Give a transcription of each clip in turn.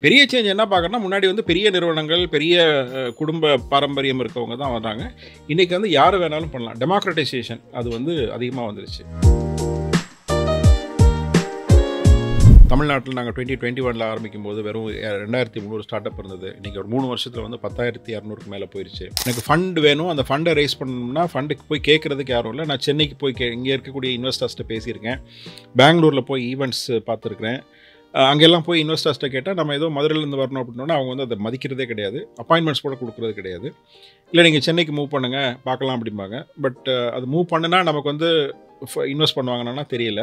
பெரிய சேஞ்ச் என்ன பார்க்கறோம்னா, முன்னாடி வந்து பெரிய நிறுவனங்கள், பெரிய குடும்ப பாரம்பரியம் இருக்கவங்க தான் வர்றாங்க. இன்னைக்கு வந்து யாரு வேணாலும் பண்ணலாம். டெமோக்ரடைசேஷன் அது வந்து அதிகமா வந்துருச்சு. தமிழ்நாட்டில நாங்க 2021ல ஆரம்பிக்கும்போது வெறும் 2300 ஸ்டார்ட் அப் இருந்தது. இன்னைக்கு ஒரு 3 வருஷத்துல வந்து 10,200க்கு மேல போயிருச்சு. எனக்கு ஃபண்ட் வேணும். அந்த ஃபண்ட ரைஸ் பண்ணணும்னா, ஃபண்டுக்கு போய் கேட்கறதுக்கு யாரும் இல்ல. நான் சென்னைக்கு போய் இங்க இருக்கக்கூடிய இன்வெஸ்டர்ஸ்ட்ட பேசியிருக்கேன். பெங்களூர்ல போய் ஈவென்ட்ஸ் பார்த்துருக்கிறேன். அங்கெல்லாம் போய் இன்வெஸ்டர்ஸ்ட்ட கேட்டால் நம்ம ஏதோ மதுரையிலேருந்து வரணும் அப்படின்னா அவங்க வந்து அதை மதிக்கிறதே கிடையாது. அப்பாயின்மெண்ட்ஸ் கூட கொடுக்குறது கிடையாது. இல்லை நீங்கள் சென்னைக்கு மூவ் பண்ணுங்க பார்க்கலாம் அப்படிம்பாங்க. பட் அது மூவ் பண்ணுனா நமக்கு வந்து இன்வெஸ்ட் பண்ணுவாங்கன்னா தெரியல.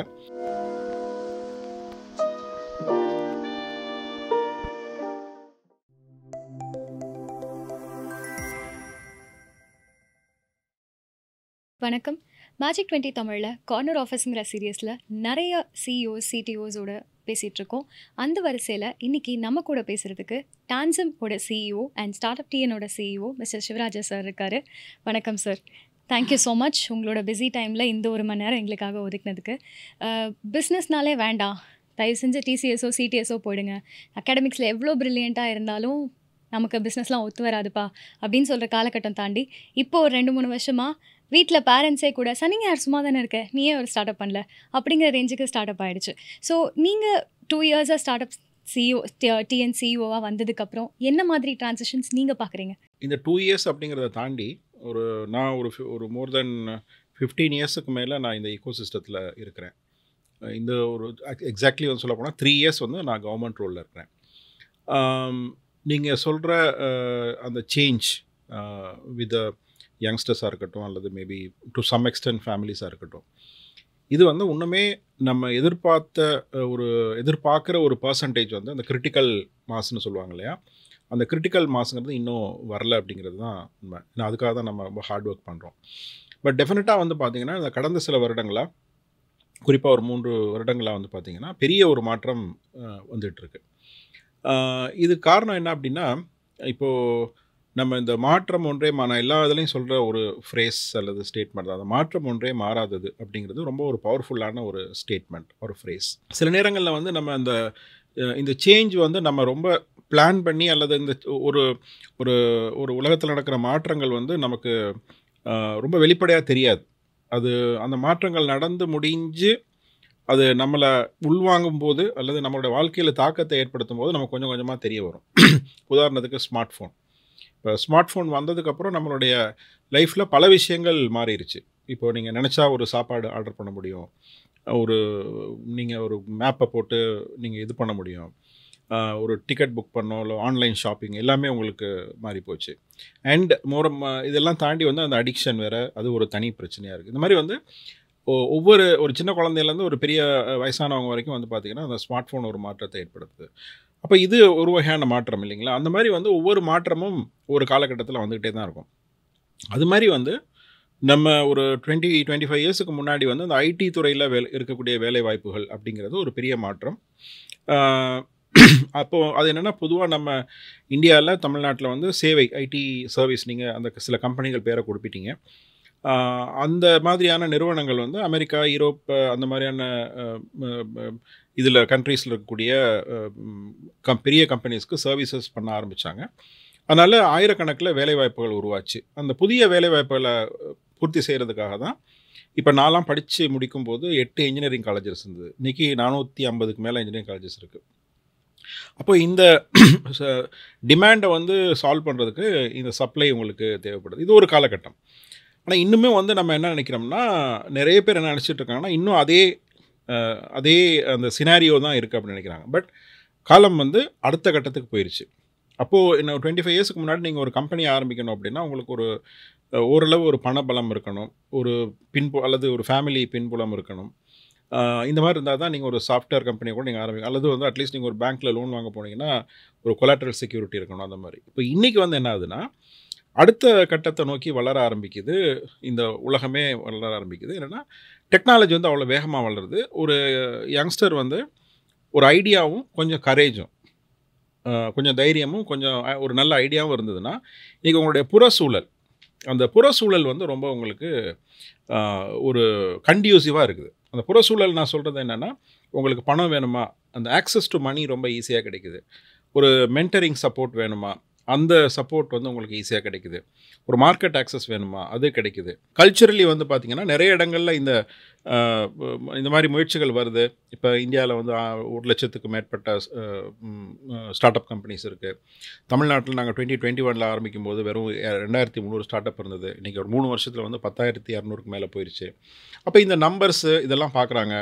வணக்கம். மேஜிக் 20 தமிழில் கார்னர் ஆஃபீஸுங்கிற சீரியஸில் நிறைய சிஇஓஸ் சிடிஓஸோட பேசிகிட்ருக்கோம். அந்த வரிசையில் இன்றைக்கி நம்ம கூட பேசுகிறதுக்கு டான்சமோட சிஇஓ அண்ட் ஸ்டார்ட் அப் டிஎனோட சிஇஓ மிஸ்டர் சிவராஜா சார் இருக்கார். வணக்கம் சார். தேங்க்யூ ஸோ மச் உங்களோட பிஸி டைமில் இந்த 1 மணி நேரம் எங்களுக்காக ஒதுக்கினதுக்கு. பிஸ்னஸ்னாலே வேண்டாம், தயவு செஞ்சு டிசிஎஸோ சிடிஎஸோ போயிடுங்க, அகாடமிக்ஸில் எவ்வளோ ப்ரில்லியண்ட்டாக இருந்தாலும் நமக்கு பிஸ்னஸ்லாம் ஒத்து வராதுப்பா அப்படின்னு சொல்கிற காலகட்டம் தாண்டி இப்போ ஒரு 2-3 வருஷமாக வீட்டில் பேரண்ட்ஸே கூட சனிங்க யார் சும்மா தானே இருக்க, நீயே ஒரு ஸ்டார்ட் அப் பண்ணல அப்படிங்கிற ரேஞ்சுக்கு ஸ்டார்ட் அப் ஆகிடுச்சு. ஸோ நீங்கள் 2 இயர்ஸாக ஸ்டார்ட் அப் சிஇஓ டிஎன் சிஇஓவாக வந்ததுக்கப்புறம் என்ன மாதிரி டிரான்சிஷன்ஸ் நீங்கள் பார்க்குறீங்க? இந்த 2 இயர்ஸ் அப்படிங்கிறத தாண்டி நான் ஒரு மோர் தென் 15 இயர்ஸுக்கு மேலே நான் இந்த ஈகோ சிஸ்டத்தில் இருக்கிறேன். இந்த ஒரு எக்ஸாக்ட்லி வந்து சொல்ல போனால் 3 இயர்ஸ் வந்து நான் கவர்மெண்ட் ரோலில் இருக்கிறேன். நீங்கள் சொல்கிற அந்த சேஞ்ச் வித் யங்ஸ்டர்ஸாக இருக்கட்டும் அல்லது மேபி டு சம் எக்ஸ்டென்ட் ஃபேமிலிஸாக இருக்கட்டும், இது வந்து இன்னுமே நம்ம எதிர்பார்க்குற ஒரு பர்சன்டேஜ் வந்து அந்த கிரிட்டிக்கல் மாஸ்ன்னு சொல்லுவாங்க இல்லையா, அந்த கிரிட்டிக்கல் மாஸுங்கிறது இன்னும் வரல அப்படிங்கிறது தான் உண்மை. ஏன்னா அதுக்காக தான் நம்ம ரொம்ப ஹார்ட் ஒர்க் பண்ணுறோம். பட் டெஃபினட்டாக வந்து பார்த்திங்கன்னா இந்த கடந்த சில வருடங்களாக, குறிப்பாக ஒரு 3 வருடங்களாக வந்து பார்த்திங்கன்னா பெரிய ஒரு மாற்றம் வந்துகிட்ருக்கு. இது காரணம் என்ன அப்படின்னா, இப்போது நம்ம இந்த மாற்றம் ஒன்றே நான் எல்லா இதுலேயும் சொல்கிற ஒரு ஃப்ரேஸ் அல்லது ஸ்டேட்மெண்ட் தான், அந்த மாற்றம் ஒன்றே மாறாதது அப்படிங்கிறது ரொம்ப ஒரு பவர்ஃபுல்லான ஒரு ஸ்டேட்மெண்ட், ஒரு ஃப்ரேஸ். சில நேரங்களில் வந்து நம்ம இந்த சேஞ்ச் வந்து நம்ம ரொம்ப பிளான் பண்ணி அல்லது இந்த ஒரு ஒரு ஒரு உலகத்தில் நடக்கிற மாற்றங்கள் வந்து நமக்கு ரொம்ப வெளிப்படையாக தெரியாது. அந்த மாற்றங்கள் நடந்து முடிஞ்சு அது நம்மளை உள்வாங்கும் போது அல்லது நம்மளோட வாழ்க்கையில் தாக்கத்தை ஏற்படுத்தும் போது நமக்கு கொஞ்சம் கொஞ்சமாக தெரிய வரும். உதாரணத்துக்கு ஸ்மார்ட் ஃபோன். இப்போ ஸ்மார்ட் ஃபோன் வந்ததுக்கப்புறம் நம்மளுடைய லைஃப்பில் பல விஷயங்கள் மாறிடுச்சு. இப்போது நீங்கள் நினச்சா ஒரு சாப்பாடு ஆர்டர் பண்ண முடியும், நீங்கள் ஒரு மேப்பை போட்டு நீங்கள் இது பண்ண முடியும், ஒரு டிக்கெட் புக் பண்ணோம், இல்லை ஆன்லைன் ஷாப்பிங் எல்லாமே உங்களுக்கு மாறி போச்சு. அண்ட் இதெல்லாம் தாண்டி வந்து அந்த அடிக்ஷன் வேறு, அது ஒரு தனி பிரச்சனையாக இருக்குது. இந்த மாதிரி வந்து ஒரு சின்ன குழந்தையிலேருந்து ஒரு பெரிய வயசானவங்க வரைக்கும் வந்து பார்த்திங்கன்னா அந்த ஸ்மார்ட் ஃபோன் ஒரு மாற்றத்தை ஏற்படுத்துது. அப்போ இது ஒரு வகையான மாற்றம் இல்லைங்களா? அந்த மாதிரி வந்து ஒவ்வொரு மாற்றமும் ஒரு காலகட்டத்தில் வந்துக்கிட்டே தான் இருக்கும். அது மாதிரி வந்து நம்ம ஒரு 20-25 இயர்ஸுக்கு முன்னாடி வந்து அந்த ஐடி துறையில் இருக்கக்கூடிய வேலை வாய்ப்புகள் அப்படிங்கிறது ஒரு பெரிய மாற்றம். அப்போது அது என்னென்னா, பொதுவாக நம்ம இந்தியாவில் தமிழ்நாட்டில் வந்து சேவை ஐடி சர்வீஸ், நீங்கள் அந்த சில கம்பெனிகள் பேரை கொடுப்பிட்டீங்க. அந்த மாதிரியான நிறுவனங்கள் வந்து அமெரிக்கா, யூரோப் அந்த மாதிரியான இதில் கண்ட்ரீஸில் இருக்கக்கூடிய பெரிய கம்பெனிஸ்க்கு சர்வீசஸ் பண்ண ஆரம்பித்தாங்க. அதனால் ஆயிரக்கணக்கில் வேலைவாய்ப்புகள் உருவாச்சு. அந்த புதிய வேலைவாய்ப்புகளை பூர்த்தி செய்கிறதுக்காக தான் இப்போ நான்லாம் படித்து முடிக்கும்போது 8 இன்ஜினியரிங் காலேஜஸ் இருந்தது. இன்றைக்கி 450க்கு மேலே இன்ஜினியரிங் காலேஜஸ் இருக்குது. அப்போ இந்த டிமாண்டை வந்து சால்வ் பண்ணுறதுக்கு இந்த சப்ளை உங்களுக்கு தேவைப்படுது. இது ஒரு காலகட்டம். ஆனால் இன்னுமே வந்து நம்ம என்ன நினைக்கிறோம்னா, நிறைய பேர் என்ன நினச்சிட்டு இருக்காங்கன்னா, இன்னும் அதே அந்த சினாரியோ தான் இருக்குது அப்படின்னு நினைக்கிறாங்க. பட் காலம் வந்து அடுத்த கட்டத்துக்கு போயிடுச்சு. அப்போது இன்னும் 25 இயர்ஸுக்கு முன்னாடி நீங்கள் ஒரு கம்பெனி ஆரம்பிக்கணும் அப்படின்னா உங்களுக்கு ஓரளவு ஒரு பணபலம் இருக்கணும், ஒரு அல்லது ஒரு ஃபேமிலி பின்புலம் இருக்கணும். இந்த மாதிரி இருந்தால் தான் நீங்கள் ஒரு சாஃப்ட்வேர் கம்பெனியை கூட நீங்கள் ஆரம்பிக்கணும். அல்லது வந்து அட்லீஸ்ட் நீங்கள் ஒரு பேங்க்கில் லோன் வாங்க போனீங்கன்னா ஒரு கொலாட்ரல் செக்யூரிட்டி இருக்கணும். அந்த மாதிரி இப்போ இன்றைக்கி வந்து என்ன ஆகுதுன்னா, அடுத்த கட்டத்தை நோக்கி வளர ஆரம்பிக்குது. இந்த உலகமே வளர ஆரம்பிக்குது. என்னென்னா, டெக்னாலஜி வந்து அவ்வளோ வேகமாக வளருது. ஒரு யங்ஸ்டர் வந்து ஒரு ஐடியாவும் கொஞ்சம் கரேஜும் கொஞ்சம் தைரியமும் கொஞ்சம் ஒரு நல்ல ஐடியாவும் இருந்ததுன்னா, இன்றைக்கி உங்களுடைய அந்த புறச்சூழல் வந்து ரொம்ப உங்களுக்கு ஒரு கண்டியூசிவாக இருக்குது. அந்த புறச்சூழல் நான் சொல்கிறது என்னென்னா, உங்களுக்கு பணம் வேணுமா, அந்த ஆக்சஸ் டு மணி ரொம்ப ஈஸியாக கிடைக்குது. ஒரு மென்டரிங் சப்போர்ட் வேணுமா, அந்த சப்போர்ட் வந்து உங்களுக்கு ஈஸியாக கிடைக்குது. ஒரு மார்க்கெட் ஆக்சஸ் வேணுமா, அது கிடைக்குது. கல்ச்சுரலி வந்து பார்த்திங்கன்னா நிறைய இடங்களில் இந்த மாதிரி முயற்சிகள் வருது. இப்போ இந்தியாவில் வந்து 1,00,000க்கு மேற்பட்ட ஸ்டார்ட் அப் கம்பெனிஸ் இருக்குது. தமிழ்நாட்டில் நாங்கள் 2021 ஆரம்பிக்கும் போது வெறும் 2,300 ஸ்டார்ட் அப் இருந்தது. இன்றைக்கி ஒரு 3 வருஷத்தில் வந்து 10,200க்கு மேலே போயிடுச்சு. அப்போ இந்த நம்பர்ஸு இதெல்லாம் பார்க்குறாங்க.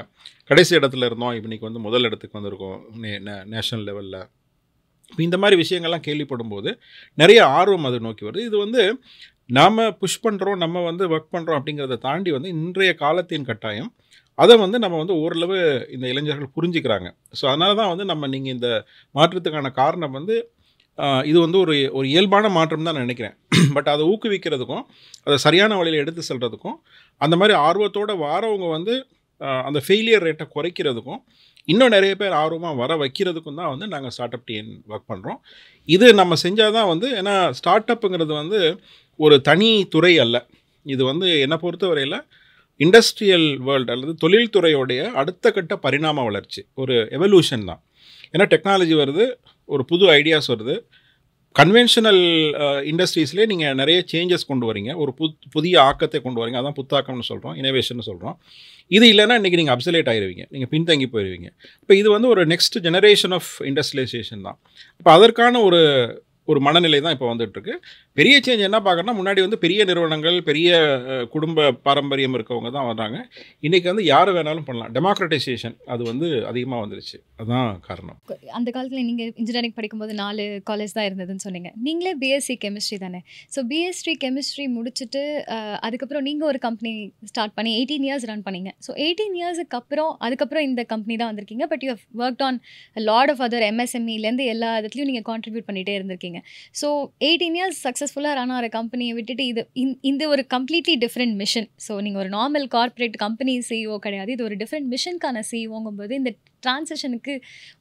கடைசி இடத்துல இருந்தோம், இன்றைக்கி வந்து முதல் இடத்துக்கு வந்திருக்கோம் நேஷனல் லெவலில். இப்போ இந்த மாதிரி விஷயங்கள்லாம் கேள்விப்படும்போது நிறைய ஆர்வம் அதை நோக்கி வருது. இது வந்து நாம் புஷ் பண்ணுறோம், நம்ம வந்து ஒர்க் பண்ணுறோம் அப்படிங்கிறத தாண்டி வந்து இன்றைய காலத்தின் கட்டாயம் அதை வந்து நம்ம வந்து ஓரளவு இந்த இளைஞர்கள் புரிஞ்சுக்கிறாங்க. ஸோ அதனால தான் வந்து நீங்கள் இந்த மாற்றத்துக்கான காரணம் வந்து இது வந்து ஒரு இயல்பான மாற்றம் தான் நான் நினைக்கிறேன். பட் அதை ஊக்குவிக்கிறதுக்கும் அதை சரியான வழியில் எடுத்து செல்கிறதுக்கும் அந்த மாதிரி ஆர்வத்தோடு வாரவங்க வந்து அந்த ஃபெயிலியர் ரேட்டை குறைக்கிறதுக்கும் இன்னும் நிறைய பேர் ஆர்வமாக வர வைக்கிறதுக்கும் தான் வந்து நாங்கள் ஸ்டார்ட் அப் டிஎன் ஒர்க் பண்ணுறோம். இது நம்ம செஞ்சால் தான் வந்து, ஏன்னா ஸ்டார்ட் அப்புங்கிறது வந்து ஒரு தனி துறை அல்ல. இது வந்து என்னை பொறுத்தவரையில் இண்டஸ்ட்ரியல் வேர்ல்டு அல்லது தொழில்துறையோடைய அடுத்த கட்ட பரிணாம வளர்ச்சி, ஒரு எவல்யூஷன் தான். ஏன்னா டெக்னாலஜி வருது, ஒரு புது ஐடியாஸ் வருது. கன்வென்ஷனல் இண்டஸ்ட்ரீஸ்லேயே நீங்கள் நிறைய சேஞ்சஸ் கொண்டு வரீங்க, ஒரு புதிய ஆக்கத்தை கொண்டு வரீங்க. அதான் புத்தாக்கம்னு சொல்கிறோம், இனோவேஷன் சொல்கிறோம். இது இல்லைன்னா இன்றைக்கி நீங்கள் அப்சலேட் ஆகிடுவீங்க, நீங்கள் பின்தங்கி போயிடுவீங்க. இப்போ இது வந்து ஒரு நெக்ஸ்ட் ஜெனரேஷன் ஆஃப் இண்டஸ்ட்ரியலைசேஷன் தான். இப்போ அதற்கான ஒரு மனநிலை தான் இப்போ வந்துட்டுருக்கு. பெரிய சேஞ்ச் என்ன பார்க்குறோன்னா, முன்னாடி வந்து பெரிய நிறுவனங்கள், பெரிய குடும்ப பாரம்பரியம் இருக்கவங்க தான் வர்றாங்க. இன்றைக்கி வந்து யார் வேணாலும் பண்ணலாம். டெமோக்ரட்டைசேஷன் அது வந்து அதிகமாக வந்துருச்சு. அதுதான் காரணம். அந்த காலத்தில் நீங்கள் இன்ஜினியரிங் படிக்கும்போது 4 காலேஜ் தான் இருந்ததுன்னு சொன்னீங்க. நீங்களே பிஎஸ்சி கெமிஸ்ட்ரி தானே. ஸோ பிஎஸ்சி கெமிஸ்ட்ரி முடிச்சுட்டு அதுக்கப்புறம் நீங்கள் ஒரு கம்பெனி ஸ்டார்ட் பண்ணி 18 இயர்ஸ் ரன் பண்ணீங்க. ஸோ 18 இயர்ஸுக்கு அப்புறம் அதுக்கப்புறம் இந்த கம்பெனி தான் வந்திருக்கீங்க. But you have worked on lot of other எம்எஸ்எம்இலேருந்து எல்லா இடத்துலையும் நீங்கள் கான்ட்ரிபியூட் பண்ணிகிட்டே இருந்திருக்கீங்க. ஸோ 18 இயர்ஸ் சக்ஸஸ்ஃபுல்லாக ரன் ஆகிற கம்பெனியை விட்டுட்டு இது ஒரு கம்ப்ளீட்லி டிஃப்ரெண்ட் மிஷன். ஸோ நீங்கள் ஒரு நார்மல் கார்ப்பரேட் கம்பெனி சிஇஓ கிடையாது, இது ஒரு டிஃப்ரெண்ட் மிஷனுக்கான சிஇஓங்கும்போது இந்த ட்ரான்சிஷனுக்கு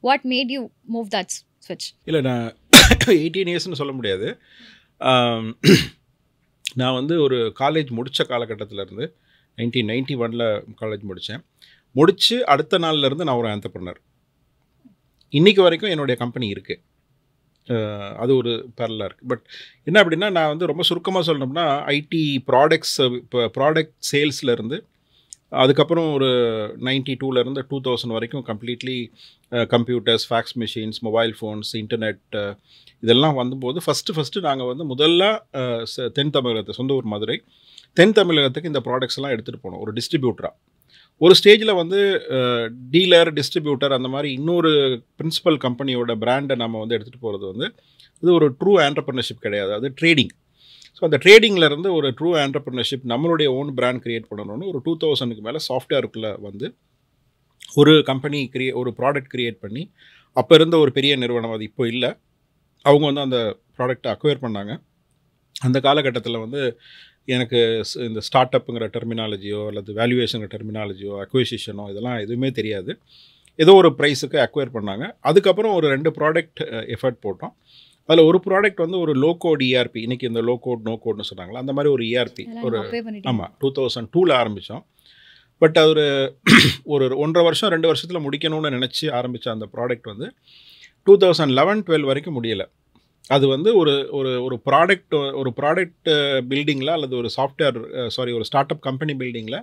what made you move that ஸ்விட்ச்? இல்லை, நான் 18 இயர்ஸ்னு சொல்ல முடியாது. நான் வந்து ஒரு காலேஜ் முடித்த காலகட்டத்திலேருந்து 1991 காலேஜ் முடித்து அடுத்த நாள்லேருந்து நான் ஒரு ஆண்டர்ப்ரனர். இன்றைக்கி வரைக்கும் என்னுடைய கம்பெனி இருக்குது. அது ஒரு பேரலாக இருக்குது. பட் என்ன அப்படின்னா, நான் வந்து ரொம்ப சுருக்கமாக சொல்லணும்னா, ஐடி ப்ராடக்ட்ஸ், இப்போ ப்ராடக்ட் சேல்ஸ்லேருந்து அதுக்கப்புறம் ஒரு 92லேருந்து 2000 வரைக்கும் completely computers, fax machines, mobile phones, internet இதெல்லாம் வந்தபோது ஃபஸ்ட்டு நாங்கள் வந்து முதல்ல தென் தமிழகத்தை, சொந்த ஊர் மதுரை, தென் தமிழகத்துக்கு இந்த ப்ராடக்ட்ஸ் எல்லாம் எடுத்துகிட்டு போனோம் ஒரு டிஸ்ட்ரிபியூட்டராக. ஒரு ஸ்டேஜில் வந்து டீலர், டிஸ்ட்ரிபியூட்டர் அந்த மாதிரி இன்னொரு பிரின்சிபல் கம்பெனியோட பிராண்டை நம்ம வந்து எடுத்துகிட்டு போகிறது வந்து இது ஒரு ட்ரூ ஆண்டர்ப்ரனர்ஷிப் கிடையாது, அது ட்ரேடிங். ஸோ அந்த ட்ரேடிங்லேருந்து ஒரு ட்ரூ ஆண்டர்ப்ரனர்ஷிப், நம்மளுடைய ஓன் பிராண்ட் க்ரியேட் பண்ணணும்னு ஒரு 2000க்கு மேலே சாஃப்ட்வேருக்குள்ளே வந்து ஒரு கம்பெனி ஒரு ப்ராடக்ட் க்ரியேட் பண்ணி, அப்போ இருந்த ஒரு பெரிய நிறுவனம், அது இப்போ இல்லை, அவங்க வந்து அந்த ப்ராடக்டை அக்வயர் பண்ணாங்க. அந்த காலகட்டத்தில் வந்து எனக்கு இந்த ஸ்டார்ட் அப்புங்கிற டெர்மினாலஜியோ அல்லது வேல்யூவேஷனுங்கிற டெர்மினாலஜியோ அக்விசிஷனோ இதெல்லாம் எதுவுமே தெரியாது. ஏதோ ஒரு ப்ரைஸுக்கு அக்வயர் பண்ணாங்க. அதுக்கப்புறம் ஒரு 2 ப்ராடக்ட் எஃபர்ட் போட்டோம். அதில் ஒரு ப்ராடக்ட் வந்து ஒரு லோ கோட் இஆர்பி, இன்றைக்கி இந்த லோ கோட் நோ கோட்னு சொன்னாங்களா, அந்த மாதிரி ஒரு இஆர்பி ஒரு 2002 ஆரம்பித்தோம். பட் அது ஒரு 1.5 வருஷம் 2 வருஷத்தில் முடிக்கணும்னு நினச்சி ஆரம்பித்த அந்த ப்ராடக்ட் வந்து 2011-12 வரைக்கும் முடியலை. அது வந்து ஒரு ப்ராடக்ட் பில்டிங்கில் அல்லது ஒரு சாஃப்ட்வேர் ஒரு ஸ்டார்ட் அப் கம்பெனி பில்டிங்கில்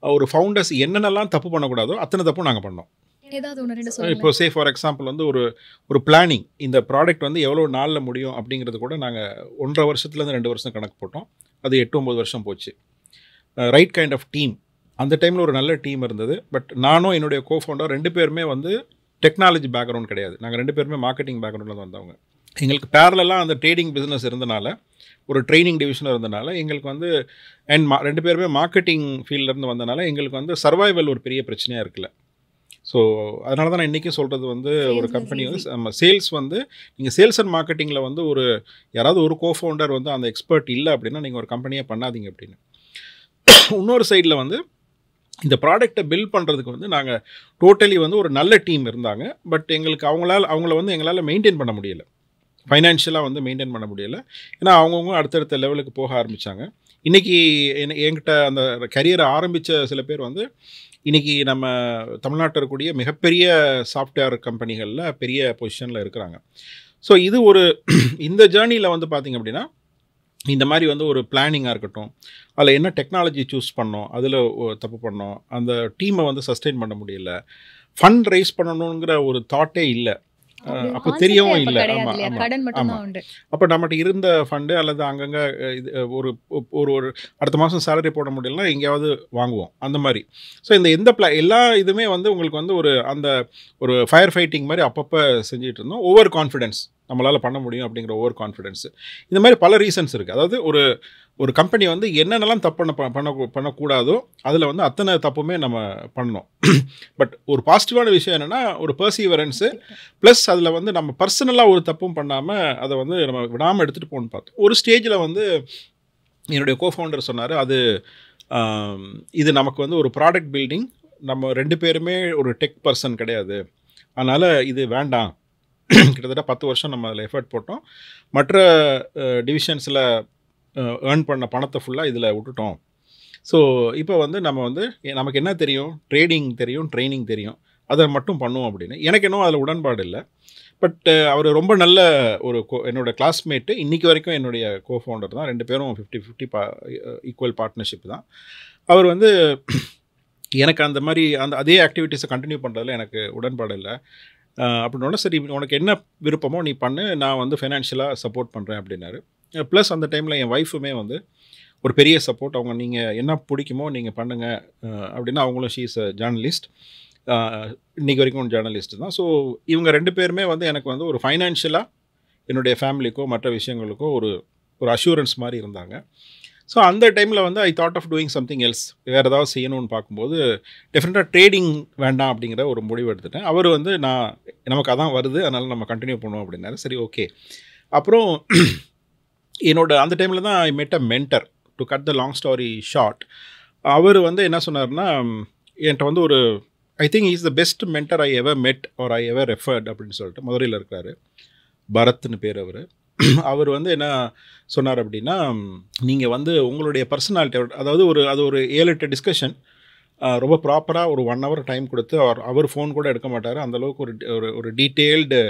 ஒரு ஃபவுண்டர்ஸ் என்னென்னலாம் தப்பு பண்ணக்கூடாதோ அத்தனை தப்பும் நாங்கள் பண்ணோம். இப்போ ஃபார் எக்ஸாம்பிள் வந்து ஒரு பிளானிங், இந்த ப்ராடக்ட் வந்து எவ்வளோ நாளில் முடியும் அப்படிங்கிறது கூட நாங்கள் 1.5 வருஷத்துலேருந்து 2 வருஷம் கணக்கு போட்டோம். அது 8-9 வருஷம் போச்சு. ரைட் கைண்ட் ஆஃப் டீம், அந்த டைமில் ஒரு நல்ல டீம் இருந்தது. பட் நானும் என்னுடைய கோஃபவுண்டர் 2 பேருமே வந்து டெக்னாலஜி பேக்ரவுண்ட் கிடையாது, நாங்கள் 2 பேருமே மார்க்கெட்டிங் பேக்ரவுண்டில் வந்தவங்க. எங்களுக்கு பேரலாக அந்த ட்ரேடிங் பிஸ்னஸ் இருந்தனால, ஒரு ட்ரைனிங் டிவிஷன் இருந்தனால எங்களுக்கு வந்து, அண்ட் 2 பேருமே மார்க்கெட்டிங் ஃபீல்ட்லேருந்து வந்தனால எங்களுக்கு வந்து சர்வைவல் ஒரு பெரிய பிரச்சனையாக இருக்குல்ல. ஸோ அதனால தான் நான் இன்றைக்கும் சொல்கிறது வந்து, ஒரு கம்பெனி வந்து நம்ம சேல்ஸ் வந்து, நீங்கள் சேல்ஸ் அண்ட் மார்க்கெட்டிங்கில் வந்து யாராவது ஒரு கோஃபவுண்டர் வந்து அந்த எக்ஸ்பர்ட் இல்லை அப்படின்னா நீங்கள் ஒரு கம்பெனியை பண்ணாதீங்க அப்படின்னு. இன்னொரு சைடில் வந்து இந்த ப்ராடக்டை பில்ட் பண்ணுறதுக்கு வந்து நாங்கள் டோட்டலி வந்து ஒரு நல்ல டீம் இருந்தாங்க. பட் எங்களுக்கு அவங்கள வந்து எங்களால் மெயின்டைன் பண்ண முடியலை, ஃபைனான்ஷியலாக வந்து மெயின்டைன் பண்ண முடியலை. ஏன்னா அவங்கவுங்க அடுத்தடுத்த லெவலுக்கு போக ஆரம்பித்தாங்க. இன்றைக்கி என்கிட்ட அந்த கரியரை ஆரம்பித்த சில பேர் வந்து இன்றைக்கி நம்ம தமிழ்நாட்டில் இருக்கக்கூடிய மிகப்பெரிய சாஃப்ட்வேர் கம்பெனிகளில் பெரிய பொசிஷனில் இருக்கிறாங்க. ஸோ இது ஒரு இந்த ஜேர்னியில் வந்து பார்த்திங்க அப்படின்னா இந்த மாதிரி வந்து ஒரு பிளானிங்காக இருக்கட்டும், அதில் என்ன டெக்னாலஜி சூஸ் பண்ணோம், அதில் தப்பு பண்ணோம், அந்த டீமை வந்து சஸ்டெயின் பண்ண முடியல, ஃபண்ட் ரைஸ் பண்ணணுங்கிற ஒரு தாட்டே இல்லை, அப்போ தெரியவும் இல்லை. ஆமாம் ஆமாம் அப்போ நம்மகிட்ட இருந்த ஃபண்டு அல்லது அங்கங்கே இது ஒரு ஒரு அடுத்த மாதம் சேலரி போட முடியலன்னா எங்கேயாவது வாங்குவோம் அந்த மாதிரி. ஸோ இந்த எந்த எல்லா இதுவுமே வந்து உங்களுக்கு வந்து ஒரு ஃபயர் ஃபைட்டிங் மாதிரி அப்பப்போ செஞ்சுட்டு இருந்தோம். ஓவர் கான்ஃபிடென்ஸ், நம்மளால் பண்ண முடியும் அப்படிங்கிற ஓவர் கான்ஃபிடென்ஸு. இந்த மாதிரி பல ரீசன்ஸ் இருக்குது. அதாவது ஒரு கம்பெனி வந்து என்னென்னலாம் தப்பு பண்ணக்கூடாதோ அதில் வந்து அத்தனை தப்புமே நம்ம பண்ணோம். பட் ஒரு பாசிட்டிவான விஷயம் என்னென்னா ஒரு பர்சீவரன்ஸு ப்ளஸ் அதில் வந்து நம்ம பர்சனலாக ஒரு தப்பும் பண்ணாமல் அதை வந்து நம்ம விடாமல் எடுத்துகிட்டு போகணுன்னு பார்த்தோம். ஒரு ஸ்டேஜில் வந்து என்னுடைய கோஃபவுண்டர் சொன்னார், இது நமக்கு வந்து ஒரு ப்ராடக்ட் பில்டிங், நம்ம 2 பேருமே ஒரு டெக் பர்சன் கிடையாது, அதனால் இது வேண்டாம். கிட்டத்தட்ட 10 வருஷம் நம்ம அதில் எஃபர்ட் போட்டோம், மற்ற டிவிஷன்ஸில் ஏர்ன் பண்ண பணத்தை ஃபுல்லாக இதில் விட்டுட்டோம். ஸோ இப்போ வந்து நம்ம வந்து நமக்கு என்ன தெரியும், ட்ரேடிங் தெரியும், ட்ரைனிங் தெரியும், அதை மட்டும் பண்ணுவோம் அப்படின்னு. எனக்கு இன்னும் அதில் உடன்பாடு இல்லை. பட் அவர் ரொம்ப நல்ல என்னோடய கிளாஸ்மேட்டு, இன்றைக்கி வரைக்கும் என்னுடைய கோஃபவுண்டர் தான். 2 பேரும் 50-50 ஈக்குவல் பார்ட்னர்ஷிப் தான். அவர் வந்து எனக்கு அந்த மாதிரி அதே ஆக்டிவிட்டீஸை கண்டினியூ பண்ணுறதுல எனக்கு உடன்பாடு இல்லை. அப்படின்னோட சரி உனக்கு என்ன விருப்பமோ நீ பண்ணு, நான் வந்து ஃபைனான்ஷியலாக சப்போர்ட் பண்ணுறேன் அப்படின்னாரு. ப்ளஸ் அந்த டைமில் என் ஒய்ஃபுமே வந்து ஒரு பெரிய சப்போர்ட். அவங்க நீங்கள் என்ன பிடிக்குமோ நீங்கள் பண்ணுங்கள் அப்படின்னா, அவங்களும் ஷீ இஸ் அ ஜேர்னலிஸ்ட், இன்றைக்கி வரைக்கும் ஜேர்னலிஸ்ட் தான். ஸோ இவங்க 2 பேருமே வந்து எனக்கு வந்து ஒரு ஃபைனான்ஷியலாக என்னுடைய ஃபேமிலிக்கோ மற்ற விஷயங்களுக்கோ ஒரு அஷூரன்ஸ் மாதிரி இருந்தாங்க. ஸோ அந்த டைமில் வந்து I thought of doing something else, வேறு ஏதாவது செய்யணும்னு பார்க்கும்போது டெஃபினட்டாக ட்ரேடிங் வேண்டாம் அப்படிங்கிற ஒரு முடிவு எடுத்துட்டேன். அவர் வந்து நமக்கு அதான் வருது, அதனால் நம்ம கண்டினியூ பண்ணுவோம் அப்படின்னாரு. சரி ஓகே. அப்புறம் அந்த டைமில் தான் I met a mentor. To cut the long story short, அவர் வந்து என்ன சொன்னார்னா, என்கிட்ட வந்து I think is the best mentor I ever met or I ever referred அப்படின்னு சொல்லிட்டு மதுரையில் இருக்கிறாரு, பரத்னு பேர் அவர். அவர் வந்து என்ன சொன்னார் அப்படின்னா, நீங்கள் வந்து உங்களுடைய பர்சனாலிட்டி, அதாவது அது ஒரு 7-8 டிஸ்கஷன், ரொம்ப ப்ராப்பராக ஒரு 1 hour டைம் கொடுத்து, அவர் ஃபோன் கூட எடுக்க மாட்டார், அந்தளவுக்கு ஒரு டீட்டெயில்டு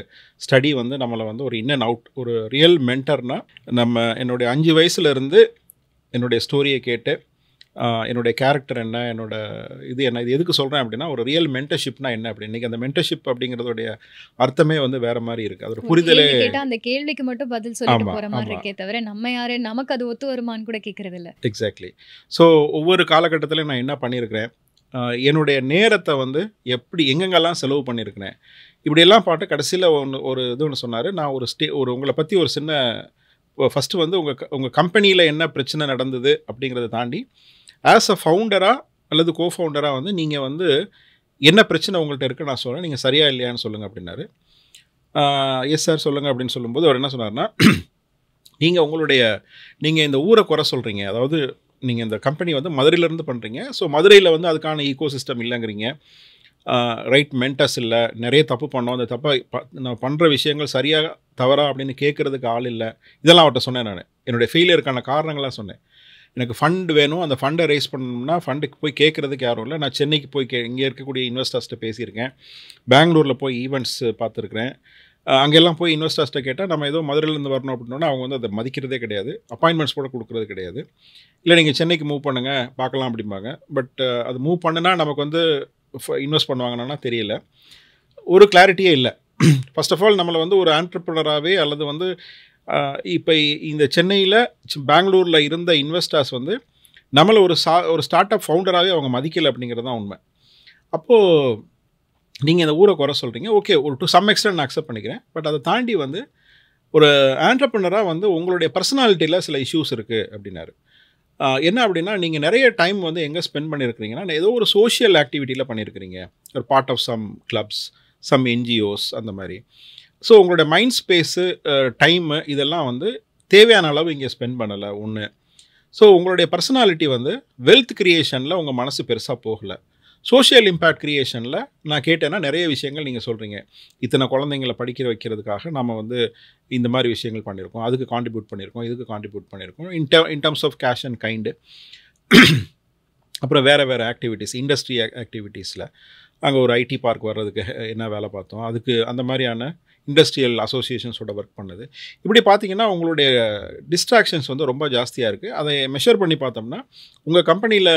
ஸ்டடி வந்து நம்மளை வந்து ஒரு இன் அண்ட் அவுட், ஒரு ரியல் மென்டர்னால் என்னுடைய 5 வயசுலேருந்து என்னுடைய ஸ்டோரியை கேட்டு என்னுடைய கேரக்டர் என்ன, இது என்ன, இது எதுக்கு சொல்கிறேன் அப்படின்னா, ஒரு ரியல் மென்டர்ஷிப்னா என்ன அப்படின்னு. இன்றைக்கி அந்த மென்டர்ஷிப் அப்படிங்கிறதுடைய அர்த்தமே வந்து வேறு மாதிரி இருக்குது. அது ஒரு புரிதலே கேட்டால் அந்த கேள்விக்கு மட்டும் பதில் சொல்லிட்டு போகிற மாதிரி இருக்கே தவிர நம்ம யார், நமக்கு அது ஒத்து வருமானு கூட கேட்குறது இல்லை. எக்ஸாக்ட்லி. ஸோ ஒவ்வொரு காலகட்டத்திலையும் நான் என்ன பண்ணியிருக்கிறேன், என்னுடைய நேரத்தை வந்து எங்கெங்கெல்லாம் செலவு பண்ணியிருக்கிறேன், இப்படியெல்லாம் பாட்டு கடைசியில் ஒன்று சொன்னார். நான் உங்களை பற்றி ஒரு சின்ன ஃபஸ்ட்டு வந்து உங்கள் கம்பெனியில் என்ன பிரச்சனை நடந்தது அப்படிங்கிறத தாண்டி ஆஸ் அ ஃபவுண்டராக அல்லது கோஃபவுண்டராக வந்து நீங்கள் வந்து என்ன பிரச்சனை உங்கள்கிட்ட இருக்குன்னு நான் சொல்கிறேன், நீங்கள் சரியா இல்லையான்னு சொல்லுங்கள் அப்படின்னாரு. எஸ் சார் சொல்லுங்கள் அப்படின்னு சொல்லும்போது அவர் என்ன சொன்னார்னா, நீங்கள் இந்த ஊரை குறை சொல்கிறீங்க, அதாவது நீங்கள் இந்த கம்பெனி வந்து மதுரையிலேருந்து பண்ணுறீங்க, ஸோ மதுரையில் வந்து அதுக்கான ஈகோ சிஸ்டம் இல்லைங்கிறீங்க, ரைட் மென்டர்ஸ் இல்லை, நிறைய தப்பு பண்ணோம், அந்த நான் பண்ணுற விஷயங்கள் சரியாக தவறா அப்படின்னு கேட்குறதுக்கு ஆள் இல்லை, இதெல்லாம் அவர்கிட்ட சொன்னேன். நான் என்னுடைய ஃபெயிலியருக்கான காரணங்களாக சொன்னேன். எனக்கு ஃபண்ட் வேணும், அந்த ஃபண்டை ரைஸ் பண்ணணும்னா ஃபண்டுக்கு போய் கேட்குறதுக்கு யாரும் இல்லை. நான் சென்னைக்கு போய் இங்கே இருக்கக்கூடிய இன்வெஸ்டர்ஸ்கிட்ட பேசியிருக்கேன், பெங்களூரில் போய் ஈவெண்ட்ஸ் பார்த்துருக்குறேன், அங்கெல்லாம் போய் இன்வெஸ்டர்ஸ்கிட்ட கேட்டால் நம்ம ஏதோ மதுரையிலேருந்து வரணும் அப்படின்னா அவங்க வந்து அதை மதிக்கிறதே கிடையாது, அப்பாயின்மெண்ட்ஸ் கூட கொடுக்குறது கிடையாது. இல்லை நீங்கள் சென்னைக்கு மூவ் பண்ணுங்கள் பார்க்கலாம் அப்படிம்பாங்க. பட் அது மூவ் பண்ணுனா நமக்கு வந்து இன்வெஸ்ட் பண்ணுவாங்கன்னா தெரியல, ஒரு கிளாரிட்டியே இல்லை. ஃபர்ஸ்ட் ஆஃப் ஆல் நம்மளை வந்து ஒரு ஆண்டர்ப்ரனராகவே அல்லது வந்து இப்போ இந்த சென்னையில் பெங்களூரில் இருந்த இன்வெஸ்டர்ஸ் வந்து நம்மளை ஒரு ஸ்டார்ட் அப் ஃபவுண்டராகவே அவங்க மதிக்கலை அப்படிங்கிறது தான் உண்மை. அப்போது நீங்கள் இந்த ஊரை குறை சொல்கிறீங்க, ஓகே, ஒரு டு சம் எக்ஸ்டென்ட் நான் அக்செப்ட் பண்ணிக்கிறேன். பட் அதை தாண்டி வந்து ஒரு ஆண்டர்ப்ரனராக வந்து உங்களுடைய பர்சனாலிட்டியில் சில இஷ்யூஸ் இருக்குது அப்படின்னாரு. என்ன அப்படின்னா, நீங்கள் நிறைய டைம் வந்து எங்கே ஸ்பெண்ட் பண்ணியிருக்கிறீங்கன்னா, ஏதோ ஒரு சோஷியல் ஆக்டிவிட்டியில் பண்ணியிருக்கிறீங்க, ஒரு part of some clubs, some NGOs அந்த மாதிரி. ஸோ உங்களோட மைண்ட் ஸ்பேஸு, டைமு இதெல்லாம் வந்து தேவையான அளவு இங்கே ஸ்பெண்ட் பண்ணலை ஒன்று. ஸோ உங்களுடைய பர்சனாலிட்டி வந்து வெல்த் க்ரியேஷனில் உங்கள் மனசு பெருசாக போகலை. சோஷியல் இம்பேக்ட் க்ரியேஷனில் நான் கேட்டேன்னா நிறைய விஷயங்கள் நீங்கள் சொல்கிறீங்க, இத்தனை குழந்தைங்களை படிக்க வைக்கிறதுக்காக நம்ம வந்து இந்த மாதிரி விஷயங்கள் பண்ணியிருக்கோம், அதுக்கு கான்ட்ரிபியூட் பண்ணியிருக்கோம், இதுக்கு கான்ட்ரிபியூட் பண்ணியிருக்கோம், in terms of cash and kind. அப்புறம் வேறு ஆக்டிவிட்டீஸ், இண்டஸ்ட்ரி ஆக்டிவிட்டீஸில் அங்கே ஒரு ஐடி பார்க் வர்றதுக்கு என்ன வேலை பார்த்தோம், அதுக்கு அந்த மாதிரியான இண்டஸ்ட்ரியல் அசோசியேஷன்ஸோட ஒர்க் பண்ணுது. இப்படி பார்த்தீங்கன்னா உங்களுடைய டிஸ்ட்ராக்ஷன்ஸ் வந்து ரொம்ப ஜாஸ்தியாக இருக்குது. அதை மெஷர் பண்ணி பார்த்தோம்னா உங்கள் கம்பெனியில்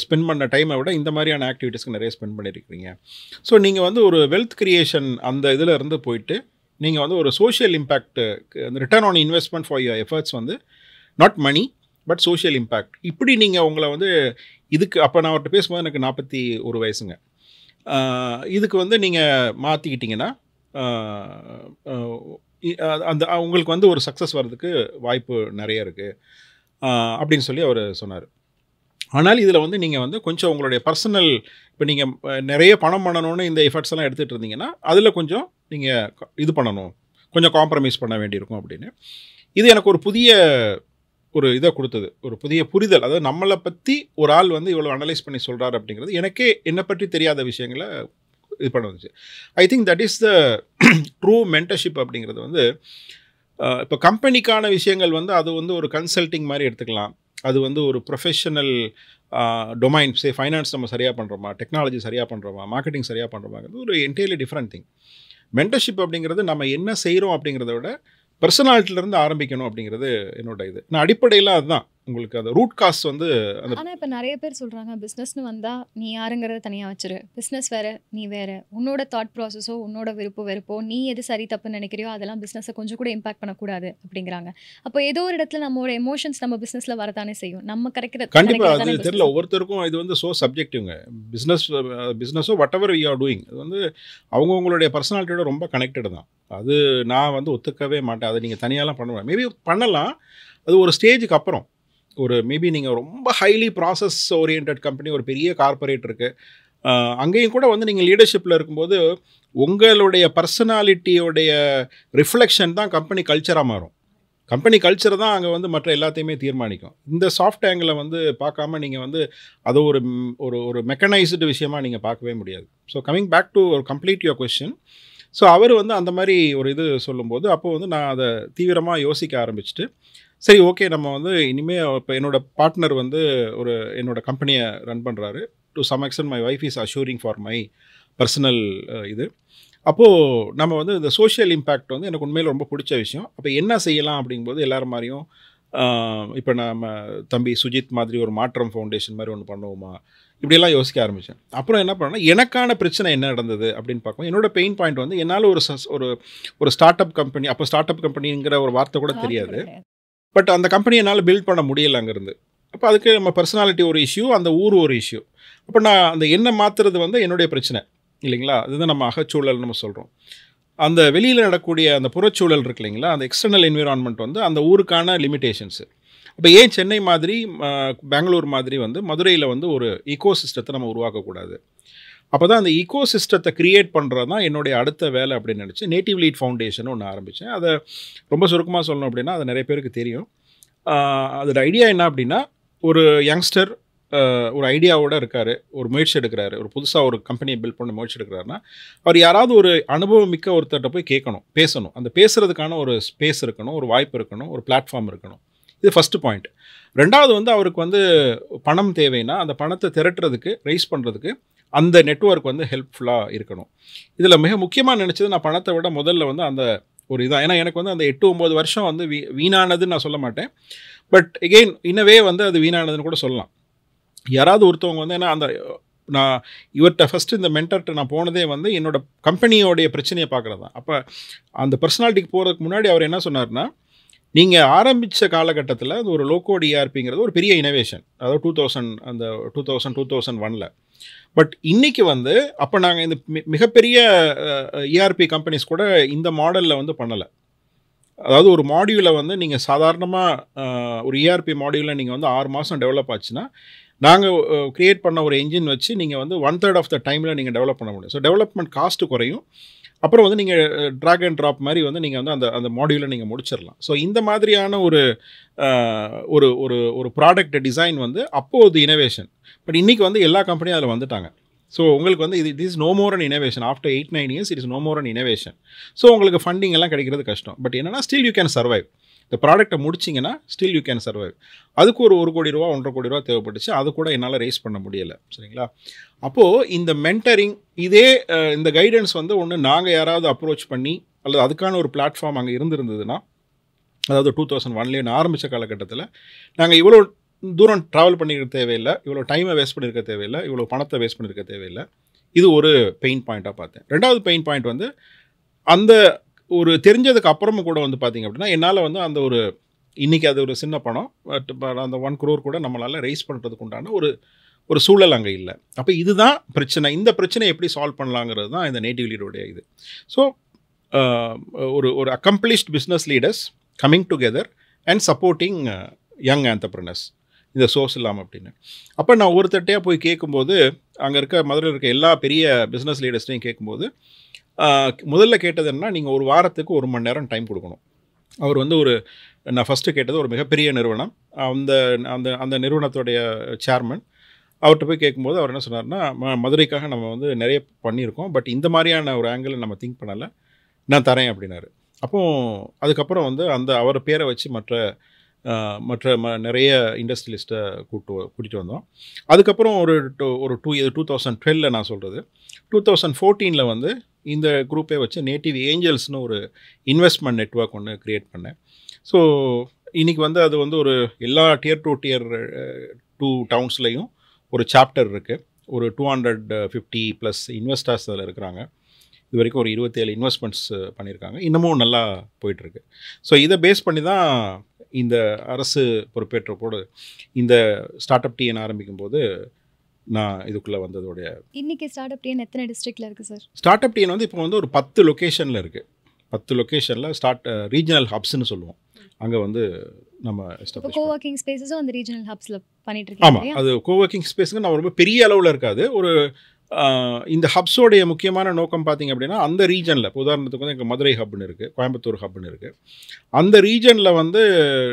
ஸ்பெண்ட் பண்ண டைமை விட இந்த மாதிரியான ஆக்டிவிட்டீஸ்க்கு நிறைய ஸ்பெண்ட் பண்ணியிருக்கிறீங்க. ஸோ நீங்கள் வந்து ஒரு வெல்த் கிரியேஷன் அந்த இதில் இருந்து போயிட்டு நீங்கள் வந்து ஒரு social impact, return on investment for your efforts வந்து not money but social impact. இப்படி நீங்கள் உங்களை வந்து இதுக்கு அப்போ நான் அவர்கிட்ட பேசும்போது எனக்கு 41 வயசுங்க. இதுக்கு வந்து நீங்கள் மாற்றிக்கிட்டிங்கன்னா அந்த உங்களுக்கு வந்து ஒரு சக்ஸஸ் வர்றதுக்கு வாய்ப்பு நிறைய இருக்குது அப்படின்னு சொல்லி அவர் சொன்னார். ஆனால் இதில் வந்து நீங்கள் வந்து கொஞ்சம் உங்களுடைய பர்சனல், இப்போ நீங்கள் நிறைய பணம் பண்ணணும்னு இந்த எஃபர்ட்ஸ் எல்லாம் எடுத்துகிட்டு இருந்தீங்கன்னா அதில் கொஞ்சம் நீங்கள் இது பண்ணணும், கொஞ்சம் காம்ப்ரமைஸ் பண்ண வேண்டியிருக்கும் அப்படின்னு. இது எனக்கு ஒரு புதிய இதை கொடுத்தது, ஒரு புதிய புரிதல். அதாவது நம்மளை பற்றி ஒரு ஆள் வந்து இவ்வளோ அனலைஸ் பண்ணி சொல்கிறார் அப்படிங்கிறது எனக்கே என்னை பற்றி தெரியாத விஷயங்களை இது பண்ண வந்துச்சு. I think that is the true mentorship அப்படிங்கிறது வந்து இப்போ கம்பெனிக்கான விஷயங்கள் வந்து அது வந்து ஒரு கன்சல்டிங் மாதிரி எடுத்துக்கலாம். அது வந்து ஒரு ப்ரொஃபஷனல் டொமைன், சே ஃபைனான்ஸ் நம்ம சரியாக பண்ணுறோமா, டெக்னாலஜி சரியாக பண்ணுறோமா, மார்க்கெட்டிங் சரியாக பண்ணுறோமாங்கிறது ஒரு என்டையர்லி டிஃப்ரெண்ட் திங். மென்டர்ஷிப் அப்படிங்கிறது நம்ம என்ன செய்கிறோம் அப்படிங்கிறத விட பர்சனாலிட்டியிலேருந்து ஆரம்பிக்கணும் அப்படிங்கிறது என்னோட இது. நான் அடிப்படையில் அதுதான் உங்களுக்கு அந்த ரூட் காஸ் வந்து அந்த. ஆனால் இப்போ நிறைய பேர் சொல்கிறாங்க, பிஸ்னஸ்னு வந்தால் நீ யாருங்கிறத தனியாக வச்சிரு, பிஸ்னஸ் வேறு நீ வேறு, உன்னோட தாட் ப்ராசஸோ உன்னோட வெறுப்போ நீ எது சரி தப்புன்னு நினைக்கிறியோ அதெல்லாம் பிஸ்னஸை கொஞ்சம் கூட இம்பாக்ட் பண்ணக்கூடாது அப்படிங்கிறாங்க. அப்போ ஏதோ ஒரு இடத்துல நம்மளோட எமோஷன்ஸ் நம்ம பிஸ்னஸில் வரதானே செய்யும். நம்ம கண்டிப்பாக அது தெரியல, ஒவ்வொருத்தருக்கும் இது வந்து ஸோ சப்ஜெக்டிவ்ங்க. பிஸ்னஸோ whatever you are doing, அது வந்து அவங்கவுங்களுடைய பர்சனாலிட்டியோட ரொம்ப கனெக்டட் தான். அது நான் வந்து ஒத்துக்கவே மாட்டேன். அதை நீங்கள் தனியாலாம் பண்ணுவேன், மேபி பண்ணலாம். அது ஒரு ஸ்டேஜுக்கு அப்புறம் ஒரு மேபி நீங்கள் ரொம்ப ஹைலி ப்ராசஸ் ஓரியன்ட் கம்பெனி, ஒரு பெரிய கார்பரேட் இருக்குது, அங்கேயும் கூட வந்து நீங்கள் லீடர்ஷிப்பில் இருக்கும்போது உங்களுடைய பர்சனாலிட்டியோடைய ரிஃப்ளெக்ஷன் தான் கம்பெனி கல்ச்சராக மாறும். கம்பெனி கல்ச்சர் தான் அங்கே வந்து மற்ற எல்லாத்தையுமே தீர்மானிக்கும். இந்த சாஃப்ட் ஆங்கிளை வந்து பார்க்காம நீங்கள் வந்து அதை ஒரு ஒரு மெக்கனைஸ்டு விஷயமாக நீங்கள் பார்க்கவே முடியாது. So coming back to complete your question. So அவர் வந்து அந்த மாதிரி ஒரு இது சொல்லும்போது அப்போது வந்து நான் அதை தீவிரமாக யோசிக்க ஆரம்பிச்சுட்டு, சரி ஓகே நம்ம வந்து இனிமேல் இப்போ என்னோடய பார்ட்னர் வந்து என்னோடய கம்பெனியை ரன் பண்ணுறாரு. To some extent my wife is assuring for my personal இது. அப்போது நம்ம வந்து இந்த சோஷியல் இம்பேக்ட் வந்து எனக்கு உண்மையில் ரொம்ப பிடிச்ச விஷயம். அப்போ என்ன செய்யலாம் அப்படிங்கும்போது எல்லாரும் மாதிரியும் இப்போ நம்ம தம்பி சுஜித் மாதிரி ஒரு மாற்றம் ஃபவுண்டேஷன் மாதிரி ஒன்று பண்ணுவோமா, இப்படியெல்லாம் யோசிக்க ஆரம்பித்தேன். அப்புறம் என்ன பண்ணேன்னா, எனக்கான பிரச்சனை என்ன நடந்தது அப்படின்னு பார்ப்போம். என்னோடய பெயின் பாயிண்ட் வந்து என்னால் ஒரு ஸ்டார்ட் அப் கம்பெனி, அப்போ ஸ்டார்ட் அப் கம்பெனிங்கிற ஒரு வார்த்தை கூட தெரியாது, பட் அந்த கம்பெனியை என்னால் பில்ட் பண்ண முடியல அங்கேருந்து. அப்போ அதுக்கு நம்ம பர்சனாலிட்டி ஒரு இஷ்யூ, அந்த ஊர் ஒரு இஷ்யூ. அப்போ நான் அந்த எண்ணை மாற்றுறது வந்து என்னுடைய பிரச்சனை இல்லைங்களா. அதுதான் நம்ம அகச்சூழல் நம்ம சொல்கிறோம். அந்த வெளியில் நடக்கக்கூடிய அந்த புறச்சூழல் இருக்கு இல்லைங்களா, அந்த எக்ஸ்டர்னல் என்விரான்மெண்ட் வந்து அந்த ஊருக்கான லிமிட்டேஷன்ஸு. இப்போ ஏன் சென்னை மாதிரி பெங்களூர் மாதிரி வந்து மதுரையில் வந்து ஒரு ஈகோ சிஸ்டத்தை நம்ம உருவாக்கக்கூடாது. அப்போ தான் அந்த ஈகோ சிஸ்டத்தை க்ரியேட் பண்ணுறது தான் என்னுடைய அடுத்த வேலை அப்படின்னு நினச்சி நேட்டிவ் லீட் ஃபவுண்டேஷன் ஒன்று ஆரம்பித்தேன். அதை ரொம்ப சுருக்கமாக சொல்லணும் அப்படின்னா அது நிறைய பேருக்கு தெரியும். அதோட ஐடியா என்ன அப்படின்னா, ஒரு யங்ஸ்டர் ஒரு ஐடியாவோடு இருக்கார், ஒரு முயற்சி எடுக்கிறாரு, ஒரு புதுசாக ஒரு கம்பெனியை பில்ட் பண்ண முயற்சி எடுக்கிறாருன்னா அவர் யாராவது ஒரு அனுபவம் மிக்க ஒருத்தர்கிட்ட போய் கேட்கணும், பேசணும். அந்த பேசுகிறதுக்கான ஒரு ஸ்பேஸ் இருக்கணும், ஒரு வாய்ப்பு இருக்கணும், ஒரு பிளாட்ஃபார்ம் இருக்கணும். இது ஃபஸ்ட்டு பாயிண்ட். ரெண்டாவது வந்து அவருக்கு வந்து பணம் தேவைன்னா அந்த பணத்தை திரட்டுறதுக்கு, ரைஸ் பண்ணுறதுக்கு அந்த நெட்வொர்க் வந்து ஹெல்ப்ஃபுல்லாக இருக்கணும். இதில் மிக முக்கியமாக நினச்சது, நான் பணத்தை விட முதல்ல வந்து அந்த ஒரு இதான். ஏன்னா எனக்கு வந்து அந்த 8-9 வருஷம் வந்து வீணானதுன்னு நான் சொல்ல மாட்டேன், பட் எகெயின் இன்னவே வந்து அது வீணானதுன்னு கூட சொல்லலாம். யாராவது ஒருத்தவங்க வந்து, ஏன்னா அந்த நான் இவர்கிட்ட ஃபஸ்ட்டு இந்த மென்டர்கிட்ட நான் போனதே வந்து என்னோடய கம்பெனியோடைய பிரச்சனையை பார்க்குறது தான். அப்போ அந்த பர்சனாலிட்டிக்கு போகிறதுக்கு முன்னாடி அவர் என்ன சொன்னார்னா, நீங்கள் ஆரம்பித்த காலகட்டத்தில் அது ஒரு லோகோட் ERPங்கிறது ஒரு பெரிய இனோவேஷன், அதாவது 2001 பட் இன்றைக்கி வந்து அப்போ நாங்கள் இந்த மிகப்பெரிய ERP கம்பெனிஸ் கூட இந்த மாடலில் வந்து பண்ணலை. அதாவது ஒரு மாடியூலை வந்து நீங்கள் சாதாரணமாக ஒரு ERP மாடியூலில் நீங்கள் வந்து 6 மாதம் டெவலப் ஆச்சுன்னா, நாங்கள் க்ரியேட் பண்ண ஒரு என்ஜின் வச்சு நீங்கள் வந்து 1/3 ஆஃப் த டைமில் நீங்கள் டெவலப் பண்ண முடியும். ஸோ டெவலப்மெண்ட் காஸ்ட்டு குறையும். அப்புறம் வந்து நீங்கள் ட்ராக் அண்ட் ட்ராப் மாதிரி வந்து நீங்கள் வந்து அந்த மாடியூலை நீங்கள் முடிச்சிடலாம். ஸோ இந்த மாதிரியான ஒரு ஒரு ப்ராடக்ட் டிசைன் வந்து அப்போது இனோவேஷன். பட் இன்றைக்கி வந்து எல்லா கம்பெனியும் அதில் வந்துட்டாங்க. ஸோ உங்களுக்கு வந்து it is no more an innovation. After 8-9 years it is no more an innovation. So உங்களுக்கு ஃபண்டிங் எல்லாம் கிடைக்கிறது கஷ்டம். பட் என்னென்னா ஸ்டில் யூ கேன் சர்வைவ். இந்த ப்ராடக்ட்டை முடிச்சிங்கன்னா ஸ்டில் யூ கேன் சர்வைவ். அதுக்கு ஒரு 1 கோடி ரூபா 1.5 கோடி ரூபா தேவைப்பட்டுச்சு. அது கூட என்னால் ரேஸ் பண்ண முடியலை. சரிங்களா? அப்போது இந்த மென்டரிங் இதே இந்த கைடன்ஸ் வந்து ஒன்று நாங்கள் யாராவது அப்ரோச் பண்ணி அல்லது அதுக்கான ஒரு பிளாட்ஃபார்ம் அங்கே இருந்திருந்ததுன்னா, அதாவது 2001 நான் ஆரம்பித்த காலகட்டத்தில் நாங்கள் இவ்வளோ தூரம் ட்ராவல் பண்ணியிருக்க தேவையில்லை, இவ்வளோ டைமை வேஸ்ட் பண்ணியிருக்க தேவையில்லை, இவ்வளோ பணத்தை வேஸ்ட் பண்ணியிருக்க தேவையில்லை. இது ஒரு பெயின் பாயிண்ட்டாக பார்த்தேன். 2வது பெயின் பாயிண்ட் வந்து அந்த ஒரு தெரிஞ்சதுக்கு அப்புறமும் கூட வந்து பார்த்திங்க அப்படின்னா என்னால் வந்து அந்த ஒரு இன்றைக்கி அது ஒரு சின்ன பணம், பட் அந்த 1 crore கூட நம்மளால் ரைஸ் பண்ணுறதுக்கு உண்டான ஒரு சூழல் அங்கே இல்லை. அப்போ இதுதான் பிரச்சனை. இந்த பிரச்சனையை எப்படி சால்வ் பண்ணலாங்கிறது தான் இந்த நேட்டிவ் லீடருடைய இது. ஸோ ஒரு accomplished business leaders coming together and supporting young entrepreneurs இந்த சோர்ஸ் இல்லாமல் அப்படின்னு. அப்போ நான் ஒருத்தட்டையாக போய் கேட்கும்போது அங்கே இருக்க மதுரையில் இருக்க எல்லா பெரிய பிஸ்னஸ் லீடர்ஸ்டையும் கேட்கும்போது முதல்ல கேட்டது என்னன்னா, நீங்கள் ஒரு வாரத்துக்கு 1 மணி நேரம் டைம் கொடுக்கணும். அவர் வந்து நான் ஃபஸ்ட்டு கேட்டது ஒரு மிகப்பெரிய நிறுவனம், அந்த அந்த அந்த நிறுவனத்துடைய சேர்மன். அவர்கிட்ட போய் கேட்கும்போது அவர் என்ன சொன்னார்னா, மதுரைக்காக நம்ம வந்து நிறைய பண்ணியிருக்கோம், பட் இந்த மாதிரியான ஒரு ஆங்கிள் நம்ம திங்க் பண்ணலை, நான் தரேன் அப்படின்னாரு. அப்போது அதுக்கப்புறம் வந்து அவர் பேரை வச்சு மற்ற நிறைய இண்டஸ்ட்ரியலிஸ்ட்டை கூட்டிகிட்டு வந்தோம். அதுக்கப்புறம் ஒரு 2012 நான் சொல்கிறது 2014 வந்து இந்த குரூப்பே வச்சு நேட்டிவ் ஏஞ்சல்ஸ்னு ஒரு இன்வெஸ்ட்மெண்ட் நெட்வொர்க் ஒன்று க்ரியேட் பண்ணேன். ஸோ இன்றைக்கி வந்து அது வந்து ஒரு எல்லா Tier 2 Tier 2 டவுன்ஸ்லேயும் ஒரு சாப்டர் இருக்குது. ஒரு 250+ இன்வெஸ்டர்ஸ் அதில் இருக்கிறாங்க. இது வரைக்கும் ஒரு 27 இன்வெஸ்ட்மெண்ட்ஸ் பண்ணியிருக்காங்க. இன்னமும் நல்லா போயிட்டுருக்கு. ஸோ இதை பேஸ் பண்ணி தான் இந்த அரசு பொறுப்பேற்றப்போடு இந்த ஸ்டார்ட் அப் டிஎன் ஆரம்பிக்கும்போது நான் இதுக்குள்ளே வந்ததோடைய. இன்றைக்கி ஸ்டார்ட் அப் டிஎன் எத்தனை டிஸ்ட்ரிக்டில் இருக்குது சார்? ஸ்டார்ட் அப் டிஎன் வந்து இப்போ வந்து ஒரு 10 லொக்கேஷனில் இருக்குது. 10 லொக்கேஷனில் ரீஜனல் ஹப்ஸ்ன்னு சொல்லுவோம். அங்கே வந்து நம்ம கோவர்க்கிங் ஸ்பேஸஸும் அந்த ரீஜனல் ஹப்ஸில் பண்ணிட்டு இருக்கோம். ஆமாம், அது கோவர்க்கிங் ஸ்பேஸுக்கு நான் ரொம்ப பெரிய அளவில் இருக்காது. இந்த ஹப்ஸோடைய முக்கியமான நோக்கம் பார்த்திங்க அப்படின்னா, அந்த ரீஜனில் இப்போ உதாரணத்துக்கு வந்து எங்கள் மதுரை ஹப்னு இருக்குது, கோயம்புத்தூர் ஹப்னு இருக்குது. அந்த ரீஜனில் வந்து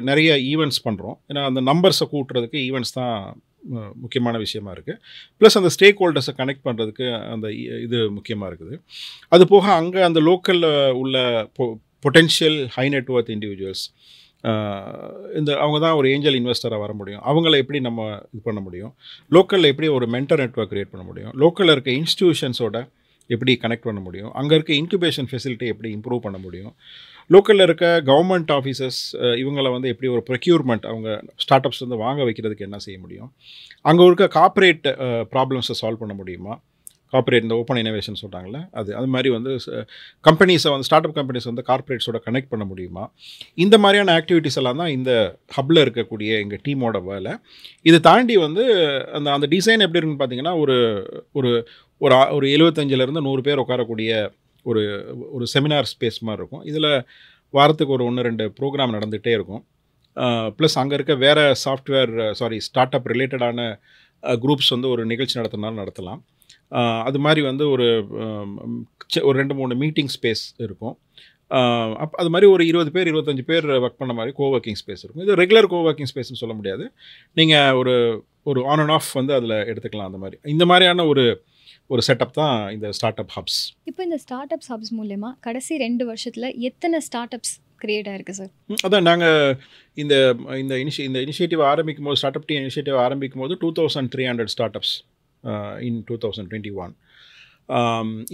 நிறைய ஈவெண்ட்ஸ் பண்ணுறோம். ஏன்னா அந்த நம்பர்ஸை கூட்டுறதுக்கு ஈவெண்ட்ஸ் தான் முக்கியமான விஷயமா இருக்குது. ப்ளஸ் அந்த ஸ்டேக் ஹோல்டர்ஸை கனெக்ட் பண்ணுறதுக்கு அந்த இது முக்கியமாக இருக்குது. அது போக அங்கே அந்த லோக்கலில் உள்ள பொட்டென்ஷியல் ஹை நெட்வொர்த் இண்டிவிஜுவல்ஸ், அவங்க தான் ஒரு ஏஞ்சல் இன்வெஸ்டராக வர முடியும். அவங்கள எப்படி நம்ம இது பண்ண முடியும், லோக்கலில் எப்படி ஒரு மென்டர் நெட்வொர்க் க்ரியேட் பண்ண முடியும், லோக்கலில் இருக்க இன்ஸ்டிடியூஷன்ஸோட எப்படி கனெக்ட் பண்ண முடியும், அங்கே இருக்க இன்குபேஷன் ஃபெசிலிட்டி எப்படி இம்ப்ரூவ் பண்ண முடியும், லோக்கலில் இருக்க கவர்மெண்ட் ஆஃபீஸர்ஸ் இவங்களை வந்து எப்படி ஒரு ப்ரொக்யூர்மெண்ட் அவங்க ஸ்டார்ட் அப்ஸ் வந்து வாங்க வைக்கிறதுக்கு என்ன செய்ய முடியும், அங்கே இருக்க கார்ப்பரேட் ப்ராப்ளம்ஸை சால்வ் பண்ண முடியுமா, கார்ப்பரேட் இந்த ஓப்பன் இனோவேஷன் சொல்கிறாங்களே அது மாதிரி வந்து கம்பெனிஸை வந்து ஸ்டார்ட் அப் கம்பெனிஸ் வந்து கார்ப்பரேட்ஸோட கனெக்ட் பண்ண முடியுமா, இந்த மாதிரியான ஆக்டிவிட்டீஸ் எல்லாம் தான் இந்த ஹப்பில் இருக்கக்கூடிய எங்கள் டீமோட வேலை. இதை தாண்டி வந்து அந்த டிசைன் எப்படி இருக்குன்னு பார்த்தீங்கன்னா, ஒரு 75லேருந்து 100 பேர் உட்காரக்கூடிய ஒரு செமினார் ஸ்பேஸ் மாதிரி இருக்கும். இதில் வாரத்துக்கு ஒரு 1-2 ப்ரோக்ராம் நடந்துகிட்டே இருக்கும். ப்ளஸ் அங்கே இருக்க வேறு ஸ்டார்ட் அப் ரிலேட்டடான குரூப்ஸ் வந்து ஒரு நிகழ்ச்சி நடத்தினாலும் நடத்தலாம். அது மாதிரி வந்து ஒரு 2-3 மீட்டிங் ஸ்பேஸ் இருக்கும். அது மாதிரி ஒரு 20 பேர் 25 பேர் ஒர்க் பண்ண மாதிரி கோவர்க்கிங் ஸ்பேஸ் இருக்கும். இது ரெகுலர் கோவர்க்கிங் ஸ்பேஸ்னு சொல்ல முடியாது. நீங்கள் ஒரு ஆன் அண்ட் ஆஃப் வந்து அதில் எடுத்துக்கலாம். இந்த மாதிரியான ஒரு செட்டப் தான் இந்த ஸ்டார்ட் அப் ஹப்ஸ். இப்போ இந்த ஸ்டார்ட் அப் ஹப்ஸ் மூலமா கடைசி 2 வருஷத்தில் எத்தனை ஸ்டார்ட் அப்ஸ் கிரியேட் ஆயிருக்கு சார்? அதான் நாங்கள் இந்த இனிஷியேட்டிவ் ஆரம்பிக்கும் போது, ஸ்டார்ட் அப் டிஎன் இனிஷியேட்டிவ் ஆரம்பிக்கும் போது 2300 ஸ்டார்ட் அப்ஸ் இன் 2021.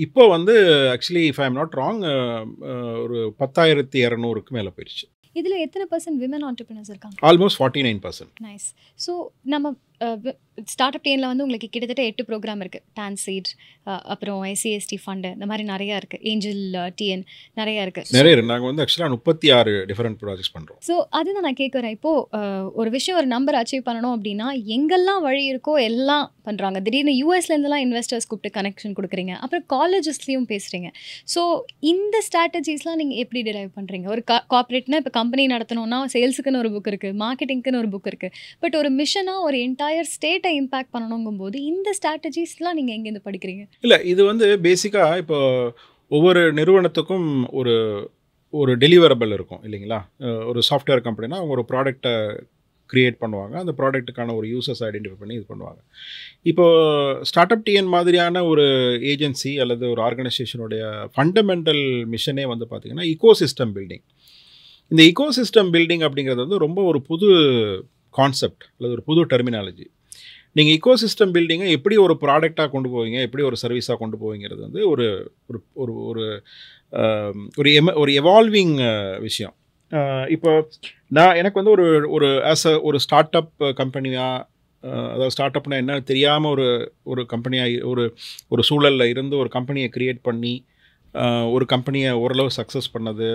இப்போ வந்து actually if I am not wrong ஒரு 10,200க்கு மேலே போயிடுச்சு. இதில் எத்தனை % விமன் ஆண்டர்பிரினர்ஸ் இருக்காங்க? ஆல்மோஸ்ட் 49%. நைஸ். ஸோ நம்ம ஸ்டார்ட் அப் டிஎனில் வந்து உங்களுக்கு கிட்டத்தட்ட 8 ப்ரோக்ராம் இருக்குது. டான்சீட், அப்புறம் SCST ஃபண்டு, இந்த மாதிரி நிறையா இருக்குது. ஏஞ்சல் டிஎன் நிறையா இருக்குது. நாங்கள் வந்து ஆக்சுவலாக 36 டிஃப்ரெண்ட் ப்ராஜெக்ட்ஸ் பண்ணுறோம். ஸோ அதுதான் நான் கேட்குறேன். இப்போது ஒரு விஷயம், ஒரு நம்பர் அச்சீவ் பண்ணணும் அப்படின்னா எங்கெல்லாம் வழி இருக்கோ எல்லாம் பண்ணுறாங்க. திடீர்னு யூஎஸ்லேருந்துலாம் இன்வெஸ்டர்ஸ் கூப்பிட்டு கனெக்ஷன் கொடுக்குறீங்க, அப்புறம் காலேஜஸ்லேயும் பேசுகிறீங்க. ஸோ இந்த ஸ்ட்ராட்டஜிஸ்லாம் நீங்கள் எப்படி டிரைவ் பண்ணுறீங்க? ஒரு கார்ப்பரேட்னா இப்போ கம்பெனி நடத்தணும்னா சேல்ஸுக்குன்னு ஒரு புக் இருக்குது, மார்க்கெட்டிங்க்குன்னு ஒரு புக் இருக்குது. பட் ஒரு மிஷனாக ஒரு என்டையர் ஸ்டேட்டை இம்பேக்ட் பண்ணணுங்கும் போது இந்த ஸ்ட்ராட்டஜிஸ்லாம் நீங்கள் எங்கேருந்து படிக்கிறீங்க? இல்லை, இது வந்து பேசிக்காக இப்போ ஒவ்வொரு நிறுவனத்துக்கும் ஒரு டெலிவரபிள் இருக்கும் இல்லைங்களா? ஒரு சாஃப்ட்வேர் கம்பெனினா அவங்க ஒரு ப்ராடக்டை க்ரியேட் பண்ணுவாங்க, அந்த ப்ராடக்ட்டுக்கான ஒரு யூசர்ஸ் ஐடென்டிஃபை பண்ணி இது பண்ணுவாங்க. இப்போது ஸ்டார்ட் அப் டிஎன் மாதிரியான ஒரு ஏஜென்சி அல்லது ஒரு ஆர்கனைசேஷனுடைய ஃபண்டமெண்டல் மிஷனே வந்து பார்த்திங்கன்னா ஈகோசிஸ்டம் பில்டிங். இந்த ஈகோசிஸ்டம் பில்டிங் அப்படிங்கிறது வந்து ரொம்ப ஒரு புது கான்செப்ட் அல்லது ஒரு புது டெர்மினாலஜி. நீங்கள் ஈகோசிஸ்டம் பில்டிங்கை எப்படி ஒரு ப்ராடக்டாக கொண்டு போவீங்க, எப்படி ஒரு சர்வீஸாக கொண்டு போவீங்கிறது வந்து ஒரு ஒரு ஒரு ஒரு ஒரு எவால்விங் விஷயம். இப்போ எனக்கு வந்து ஒரு ஒரு ஆஸ் அ ஒரு ஸ்டார்ட் அப் கம்பெனியாக, அதாவது ஸ்டார்ட் அப்னா என்ன தெரியாமல் ஒரு கம்பெனியாக ஒரு சூழலில் இருந்து ஒரு கம்பெனியை க்ரியேட் பண்ணி ஒரு கம்பெனியை ஓரளவு சக்ஸஸ் பண்ணது,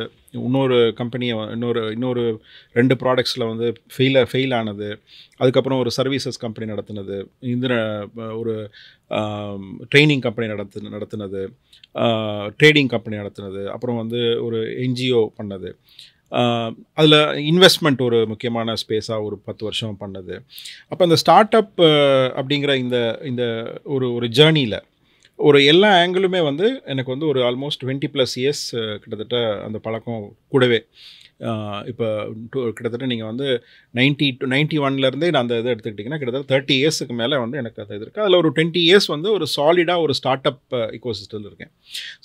இன்னொரு கம்பெனியை இன்னொரு 2 ப்ராடக்ட்ஸில் வந்து ஃபெயில் ஆனது, அதுக்கப்புறம் ஒரு சர்வீசஸ் கம்பெனி நடத்துனது, இந்த ஒரு ட்ரைனிங் கம்பெனி நடத்துனது, ட்ரேடிங் கம்பெனி நடத்துனது, அப்புறம் வந்து ஒரு என்ஜிஓ பண்ணது, அதில் இன்வெஸ்ட்மெண்ட் ஒரு முக்கியமான ஸ்பேஸாக ஒரு 10 வருஷம் பண்ணது. அப்போ அந்த ஸ்டார்ட் அப் அப்படிங்கிற இந்த ஒரு ஜேர்னியில் ஒரு எல்லா ஆங்கிளுமே வந்து எனக்கு வந்து ஒரு ஆல்மோஸ்ட் 20+ இயர்ஸ் கிட்டத்தட்ட அந்த பழக்கம் கூடவே. இப்போ கிட்டத்தட்ட நீங்கள் வந்து 91 நான் அந்த இதை எடுத்துக்கிட்டிங்கன்னா கிட்டத்தட்ட 30 இயர்ஸுக்கு மேலே வந்து எனக்கு அது இருக்குது. அதில் ஒரு 20 இயர்ஸ் வந்து ஒரு சாலிடாக ஒரு ஸ்டார்ட் அப் ஈகோசிஸ்டமில் இருக்கேன்.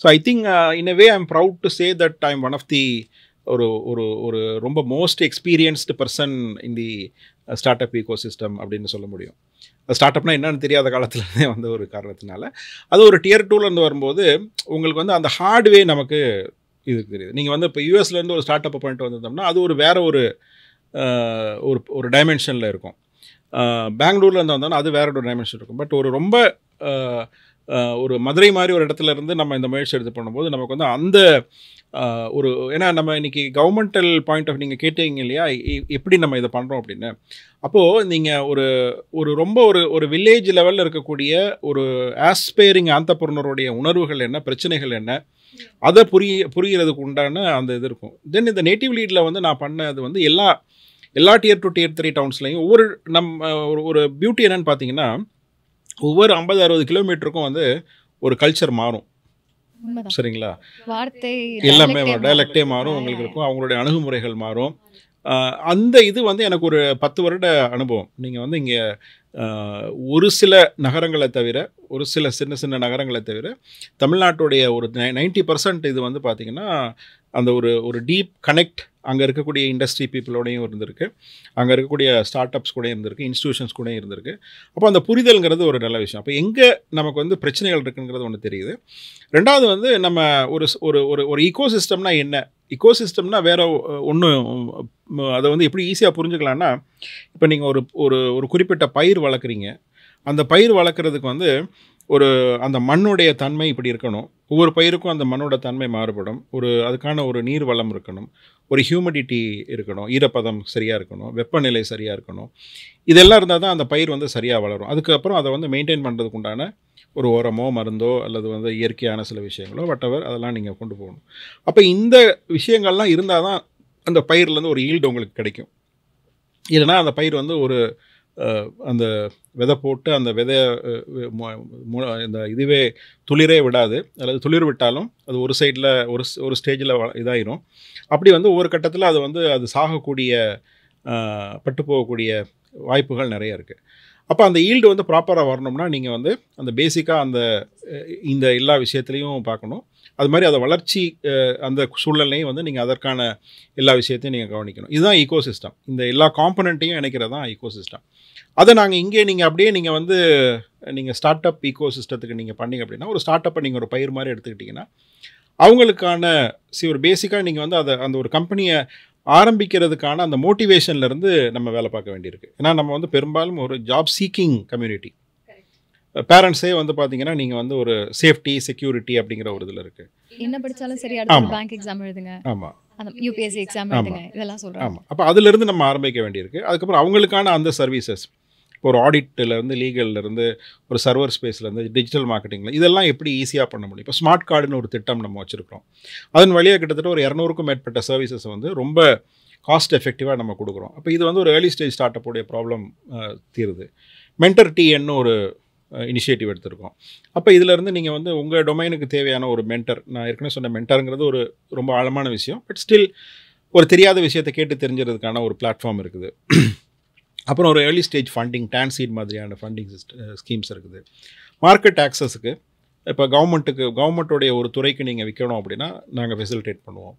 So I think in a way I am proud to say that I am one of the ஒரு ரொம்ப most experienced person in the start up ecosystem அப்படின்னு சொல்ல முடியும். ஸ்டார்ட் அப்னா என்னன்னு தெரியாத காலத்துலேருந்தே வந்து ஒரு காரணத்தினால அது ஒரு டியர் 2லேருந்து வரும்போது உங்களுக்கு வந்து அந்த ஹார்ட்வே நமக்கு இது தெரியுது. நீங்கள் வந்து இப்போ யூஎஸ்லேருந்து ஒரு ஸ்டார்ட் அப் பண்ணிட்டு வந்திருந்தோம்னா அது ஒரு வேறு ஒரு டைமென்ஷனில் இருக்கும். பெங்களூர்லேருந்து வந்தோம்னா அது வேற ஒரு டைமென்ஷன் இருக்கும். பட் ஒரு ரொம்ப ஒரு மதுரை மாதிரி ஒரு இடத்துல இருந்து நம்ம இந்த முயற்சி எடுத்து பண்ணும்போது நமக்கு வந்து அந்த ஏன்னா நம்ம இன்றைக்கி கவர்மெண்டல் பாயிண்ட் ஆஃப் நீங்கள் கேட்டீங்க இல்லையா, எப்படி நம்ம இதை பண்ணுறோம் அப்படின்னு. அப்போது நீங்கள் ஒரு ரொம்ப ஒரு வில்லேஜ் லெவலில் இருக்கக்கூடிய ஒரு ஆஸ்பைரிங் ஆண்டர்பிரனருடைய உணர்வுகள் என்ன, பிரச்சனைகள் என்ன, அதை புரிகிறதுக்கு உண்டான அந்த இது இருக்கும். தென் இந்த நேட்டிவ் லீடில் வந்து நான் பண்ணது வந்து எல்லா tier 2 tier 3 டவுன்ஸ்லையும் ஒரு பியூட்டி என்னன்னு பார்த்தீங்கன்னா, ஒவ்வொரு 50-60 கிலோமீட்டருக்கும் வந்து ஒரு கல்ச்சர் மாறும். சரிங்களா, வார்த்தை எல்லாமே டைலக்டே மாறும், உங்களுக்கு இருக்கும், அவங்களுடைய அணுகுமுறைகள் மாறும். அந்த இது வந்து எனக்கு ஒரு 10 வருட அனுபவம். நீங்கள் வந்து இங்கே ஒரு சில நகரங்களை தவிர, ஒரு சில சின்ன நகரங்களை தவிர தமிழ்நாட்டுடைய ஒரு 90% இது வந்து பார்த்திங்கன்னா அந்த ஒரு டீப் கனெக்ட் அங்கே இருக்கக்கூடிய இண்டஸ்ட்ரி பீப்புளோடையும் இருந்திருக்கு, அங்கே இருக்கக்கூடிய ஸ்டார்ட் அப்ஸ் கூட இருந்திருக்கு, இன்ஸ்டியூஷன்ஸ் கூட இருந்திருக்கு. அப்போ அந்த புரிதல்ங்கிறது ஒரு நல்ல விஷயம். அப்போ எங்கே நமக்கு வந்து பிரச்சனைகள் இருக்குங்கிறது ஒன்று தெரியுது. ரெண்டாவது வந்து நம்ம ஒரு ஈகோசிஸ்டம்னா என்ன, ஈகோசிஸ்டம்னா வேறு ஒன்றும் அதை வந்து எப்படி ஈஸியாக புரிஞ்சுக்கலான்னா, இப்போ நீங்கள் ஒரு குறிப்பிட்ட பயிர் வளர்க்குறீங்க. அந்த பயிர் வளர்க்குறதுக்கு வந்து அந்த மண்ணுடைய தன்மை இப்படி இருக்கணும், ஒவ்வொரு பயிருக்கும் அந்த மண்ணோட தன்மை மாறுபடும், அதுக்கான ஒரு நீர் வளம் இருக்கணும், ஒரு ஹியூமிடிட்டி இருக்கணும், ஈரப்பதம் சரியாக இருக்கணும், வெப்பநிலை சரியாக இருக்கணும். இதெல்லாம் இருந்தால் தான் அந்த பயிர் வந்து சரியாக வளரும். அதுக்கப்புறம் அதை வந்து மெயின்டைன் பண்ணுறதுக்கு உண்டான ஒரு உரமோ மருந்தோ அல்லது வந்து இயற்கையான சில விஷயங்களோ வட்டவர் அதெல்லாம் நீங்கள் கொண்டு போகணும். அப்போ இந்த விஷயங்கள்லாம் இருந்தால் தான் அந்த பயிர்லேருந்து ஒரு ஈல்டு உங்களுக்கு கிடைக்கும். இல்லைனா அந்த பயிர் வந்து அந்த விதை போட்டு அந்த விதை இந்த இதுவே துளிரே விடாது, அல்லது துளிர் விட்டாலும் அது ஒரு சைடில் ஒரு ஸ்டேஜில் இதாயிரும். அப்படி வந்து ஒவ்வொரு கட்டத்தில் அது சாகக்கூடிய பட்டு போகக்கூடிய வாய்ப்புகள் நிறைய இருக்குது. அப்போ அந்த ஈல்டு வந்து ப்ராப்பராக வரணும்னா நீங்கள் வந்து அந்த பேசிக்காக இந்த எல்லா விஷயத்துலையும் பார்க்கணும். அது மாதிரி அதை வளர்ச்சி அந்த சூழ்நிலையும் வந்து நீங்கள் அதற்கான எல்லா விஷயத்தையும் நீங்கள் கவனிக்கணும். இதுதான் ஈகோசிஸ்டம். இந்த எல்லா காம்பனண்ட்டையும் இணைக்கிறது தான் ஈகோசிஸ்டம். அதை நாங்கள் இங்கே நீங்கள் ஸ்டார்ட் அப் ஈகோசிஸ்டத்துக்கு நீங்கள் பண்ணிங்க அப்படின்னா, ஒரு ஸ்டார்ட் அப்பை நீங்கள் ஒரு பயிர் மாதிரி எடுத்துக்கிட்டிங்கன்னா அவங்களுக்கான ஒரு பேசிக்காக நீங்கள் வந்து அந்த ஒரு கம்பெனியை ஆரம்பிக்கிறதுக்கான அந்த மோட்டிவேஷன்லேருந்து நம்ம வேலை பார்க்க வேண்டியிருக்கு. ஏன்னா நம்ம வந்து பெரும்பாலும் ஒரு ஜாப் சீக்கிங் கம்யூனிட்டி. பேரண்ட்ஸே வந்து பார்த்தீங்கன்னா நீங்கள் வந்து ஒரு சேஃப்டி செக்யூரிட்டி அப்படிங்கிற ஒரு இதில் இருக்குது. என்ன படித்தாலும் சரி, அடுத்த பேங்க் எக்ஸாம் எழுதுங்க, ஆமாம், யூபிஎஸ்சி எக்ஸாம் எழுதுங்க, இதெல்லாம் சொல்கிறாங்க. ஆமாம், அப்போ அதிலிருந்து நம்ம ஆரம்பிக்க வேண்டியிருக்கு. அதுக்கப்புறம் அவங்களுக்கான அந்த சர்வீசஸ், இப்போ ஒரு ஆடிட்டிலேருந்து, லீகல்லேருந்து, ஒரு சர்வர் ஸ்பேஸ்லேருந்து, டிஜிட்டல் மார்க்கெட்டிங்கில் இதெல்லாம் எப்படி ஈஸியாக பண்ண முடியும். இப்போ ஸ்மார்ட் கார்டுன்னு ஒரு திட்டம் நம்ம வச்சுருக்கிறோம். அதன் வழியாக கிட்டத்தட்ட ஒரு 200க்கும் மேற்பட்ட சர்வீசஸ் வந்து ரொம்ப காஸ்ட் எஃபெக்டிவாக நம்ம கொடுக்குறோம். அப்போ இது வந்து ஒரு ஏர்லி ஸ்டேஜ் ஸ்டார்ட் அப்புடைய ப்ராப்ளம் தீருது. மென்டர் டிஎன்னு ஒரு இனிஷியேட்டிவ் எடுத்திருக்கோம். அப்போ இதிலேருந்து நீங்கள் வந்து உங்கள் டொமைனுக்கு தேவையான ஒரு மென்டர், நான் ஏற்கனவே சொன்ன மென்டருங்கிறது ஒரு ரொம்ப ஆழமான விஷயம், பட் ஸ்டில் ஒரு தெரியாத விஷயத்தை கேட்டு தெரிஞ்சுறதுக்கான ஒரு பிளாட்ஃபார்ம் இருக்குது. அப்புறம் ஒரு ஏர்லி ஸ்டேஜ் ஃபண்டிங், டான்சீட் மாதிரியான ஃபண்டிங் ஸ்கீம்ஸ் இருக்குது. மார்க்கெட் ஆக்சஸுக்கு இப்போ கவர்மெண்ட்டுடைய ஒரு துறைக்கு நீங்கள் விற்கணும் அப்படின்னா நாங்கள் ஃபெசிலிட்டேட் பண்ணுவோம்.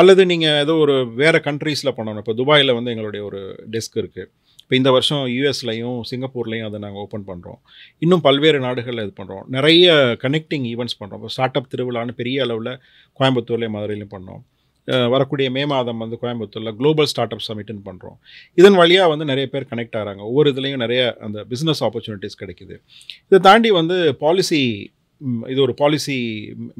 அல்லது நீங்கள் ஏதோ ஒரு வேறு கண்ட்ரீஸில் பண்ணணும். இப்போ துபாயில் வந்து எங்களுடைய ஒரு டெஸ்க் இருக்குது. இப்போ இந்த வருஷம் யூஎஸ்லையும் சிங்கப்பூர்லேயும் அதை நாங்கள் ஓப்பன் பண்ணுறோம். இன்னும் பல்வேறு நாடுகளில் இது பண்ணுறோம். நிறைய கனெக்டிங் ஈவெண்ட்ஸ் பண்ணுறோம். இப்போ ஸ்டார்ட் அப் திருவிழான்னு பெரிய அளவில் கோயம்புத்தூர்லேயும் மதுரையிலையும் பண்ணோம். வரக்கூடிய மே மாதம் வந்து கோயம்புத்தூரில் குளோபல் ஸ்டார்ட் அப் சமிட்னு பண்ணுறோம். இதன் வழியாக வந்து நிறைய பேர் கனெக்ட் ஆகிறாங்க. ஒவ்வொரு இதுலேயும் நிறைய அந்த பிஸ்னஸ் ஆப்பர்ச்சுனிட்டிஸ் கிடைக்குது. இதை தாண்டி வந்து இது ஒரு பாலிசி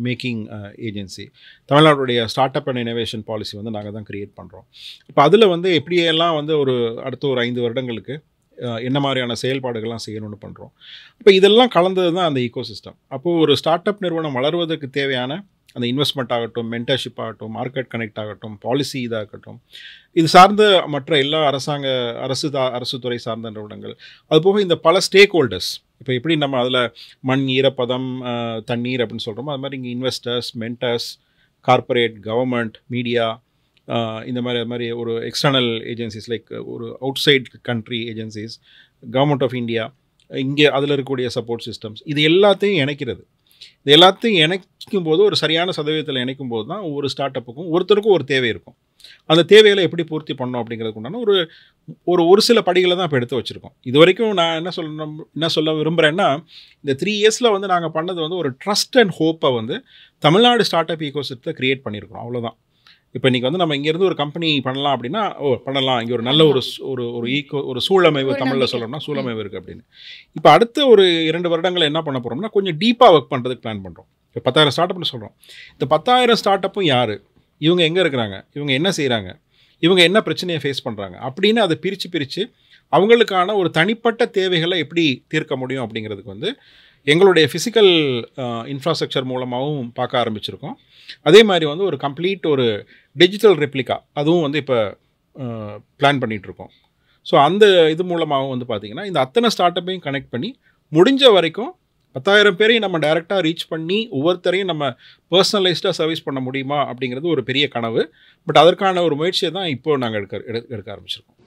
மேக்கிங் ஏஜென்சி. தமிழ்நாட்டுடைய start up and innovation policy வந்து நாங்கள் தான் கிரியேட் பண்ணுறோம். இப்போ அதில் வந்து எப்படியெல்லாம் வந்து அடுத்த ஒரு 5 வருடங்களுக்கு என்ன மாதிரியான செயல்பாடுகள்லாம் செய்யணும்னு பண்ணுறோம். இப்போ இதெல்லாம் கலந்தது தான் அந்த ஈகோசிஸ்டம். அப்போது ஒரு ஸ்டார்ட் அப் நிறுவனம் வளர்வதற்கு தேவையான அந்த இன்வெஸ்ட்மெண்ட் ஆகட்டும், மென்டர்ஷிப் ஆகட்டும், மார்க்கெட் கனெக்ட் ஆகட்டும், பாலிசி இதாகட்டும், இது சார்ந்த மற்ற எல்லா அரசு துறை சார்ந்த நிறுவனங்கள், அதுபோக இந்த பல ஸ்டேக் ஹோல்டர்ஸ். இப்போ எப்படி நம்ம அதில் மண், ஈரப்பதம், தண்ணீர் அப்படின்னு சொல்கிறோமோ, அது மாதிரி இங்கே investors, mentors, corporate, government, media, இந்த மாதிரி ஒரு எக்ஸ்டர்னல் ஏஜென்சிஸ் லைக் ஒரு outside country agencies, government of India, இங்கே அதில் இருக்கக்கூடிய சப்போர்ட் சிஸ்டம்ஸ், இது எல்லாத்தையும் இணைக்கிறது. இது எல்லாத்தையும் இணைக்கும் போது ஒரு சரியான சதவீதத்தில் இணைக்கும் போது தான் ஒவ்வொரு ஸ்டார்ட் அப்புக்கும் ஒருத்தருக்கும் ஒரு தேவை இருக்கும். அந்த தேவைகளை எப்படி பூர்த்தி பண்ணணும் அப்படிங்கிறதுக்கு உண்டான ஒரு சில படிகளை தான் இப்போ எடுத்து வச்சுருக்கோம். இது வரைக்கும் நான் என்ன சொல்ல விரும்புகிறேன்னா, இந்த 3 இயர்ஸில் வந்து நாங்கள் பண்ணது வந்து ஒரு ட்ரஸ்ட் அண்ட் ஹோப்பை வந்து தமிழ்நாடு ஸ்டார்ட் அப் ஈகோசிஸ்டத்தை கிரியேட் பண்ணியிருக்கிறோம். அவ்வளோதான். இப்போ இன்றைக்கி வந்து நம்ம இங்கேருந்து ஒரு கம்பெனி பண்ணலாம் அப்படின்னா, பண்ணலாம், இங்கே ஒரு நல்ல ஒரு சூழமைவு, தமிழில் சொல்லணும்னா சூழமைவு இருக்குது அப்படின்னு. இப்போ அடுத்த ஒரு 2 வருடங்கள் என்ன பண்ண போகிறோம்னா, கொஞ்சம் டீப்பாக ஒர்க் பண்ணுறதுக்கு பிளான் பண்ணுறோம். இப்போ 10,000 ஸ்டார்ட் அப்னு சொல்கிறோம். இந்த 10,000 ஸ்டார்ட் அப்பும் யார், இவங்க எங்கே இருக்கிறாங்க, இவங்க என்ன செய்கிறாங்க, இவங்க என்ன பிரச்சனையை ஃபேஸ் பண்ணுறாங்க அப்படின்னு அதை பிரித்து அவங்களுக்கான ஒரு தனிப்பட்ட தேவைகளை எப்படி தீர்க்க முடியும் அப்படிங்கிறதுக்கு வந்து எங்களுடைய ஃபிசிக்கல் இன்ஃப்ராஸ்ட்ரக்சர் மூலமாகவும் பார்க்க ஆரம்பிச்சிருக்கோம். அதே மாதிரி வந்து ஒரு கம்ப்ளீட் ஒரு டிஜிட்டல் ரெப்ளிகா அதுவும் வந்து இப்போ பிளான் பண்ணிகிட்ருக்கோம். ஸோ அந்த இது மூலமாகவும் வந்து பார்த்திங்கன்னா இந்த அத்தனை ஸ்டார்ட் அப்பையும் கனெக்ட் பண்ணி முடிஞ்ச வரைக்கும் 10,000 பேரையும் நம்ம டைரெக்டாக ரீச் பண்ணி ஒவ்வொருத்தரையும் நம்ம பர்சனலைஸ்டாக சர்வீஸ் பண்ண முடியுமா அப்படிங்கிறது ஒரு பெரிய கனவு. பட் அதற்கான ஒரு முயற்சியை தான் இப்போது நாங்கள் எடுக்க ஆரம்பிச்சிருக்கோம்.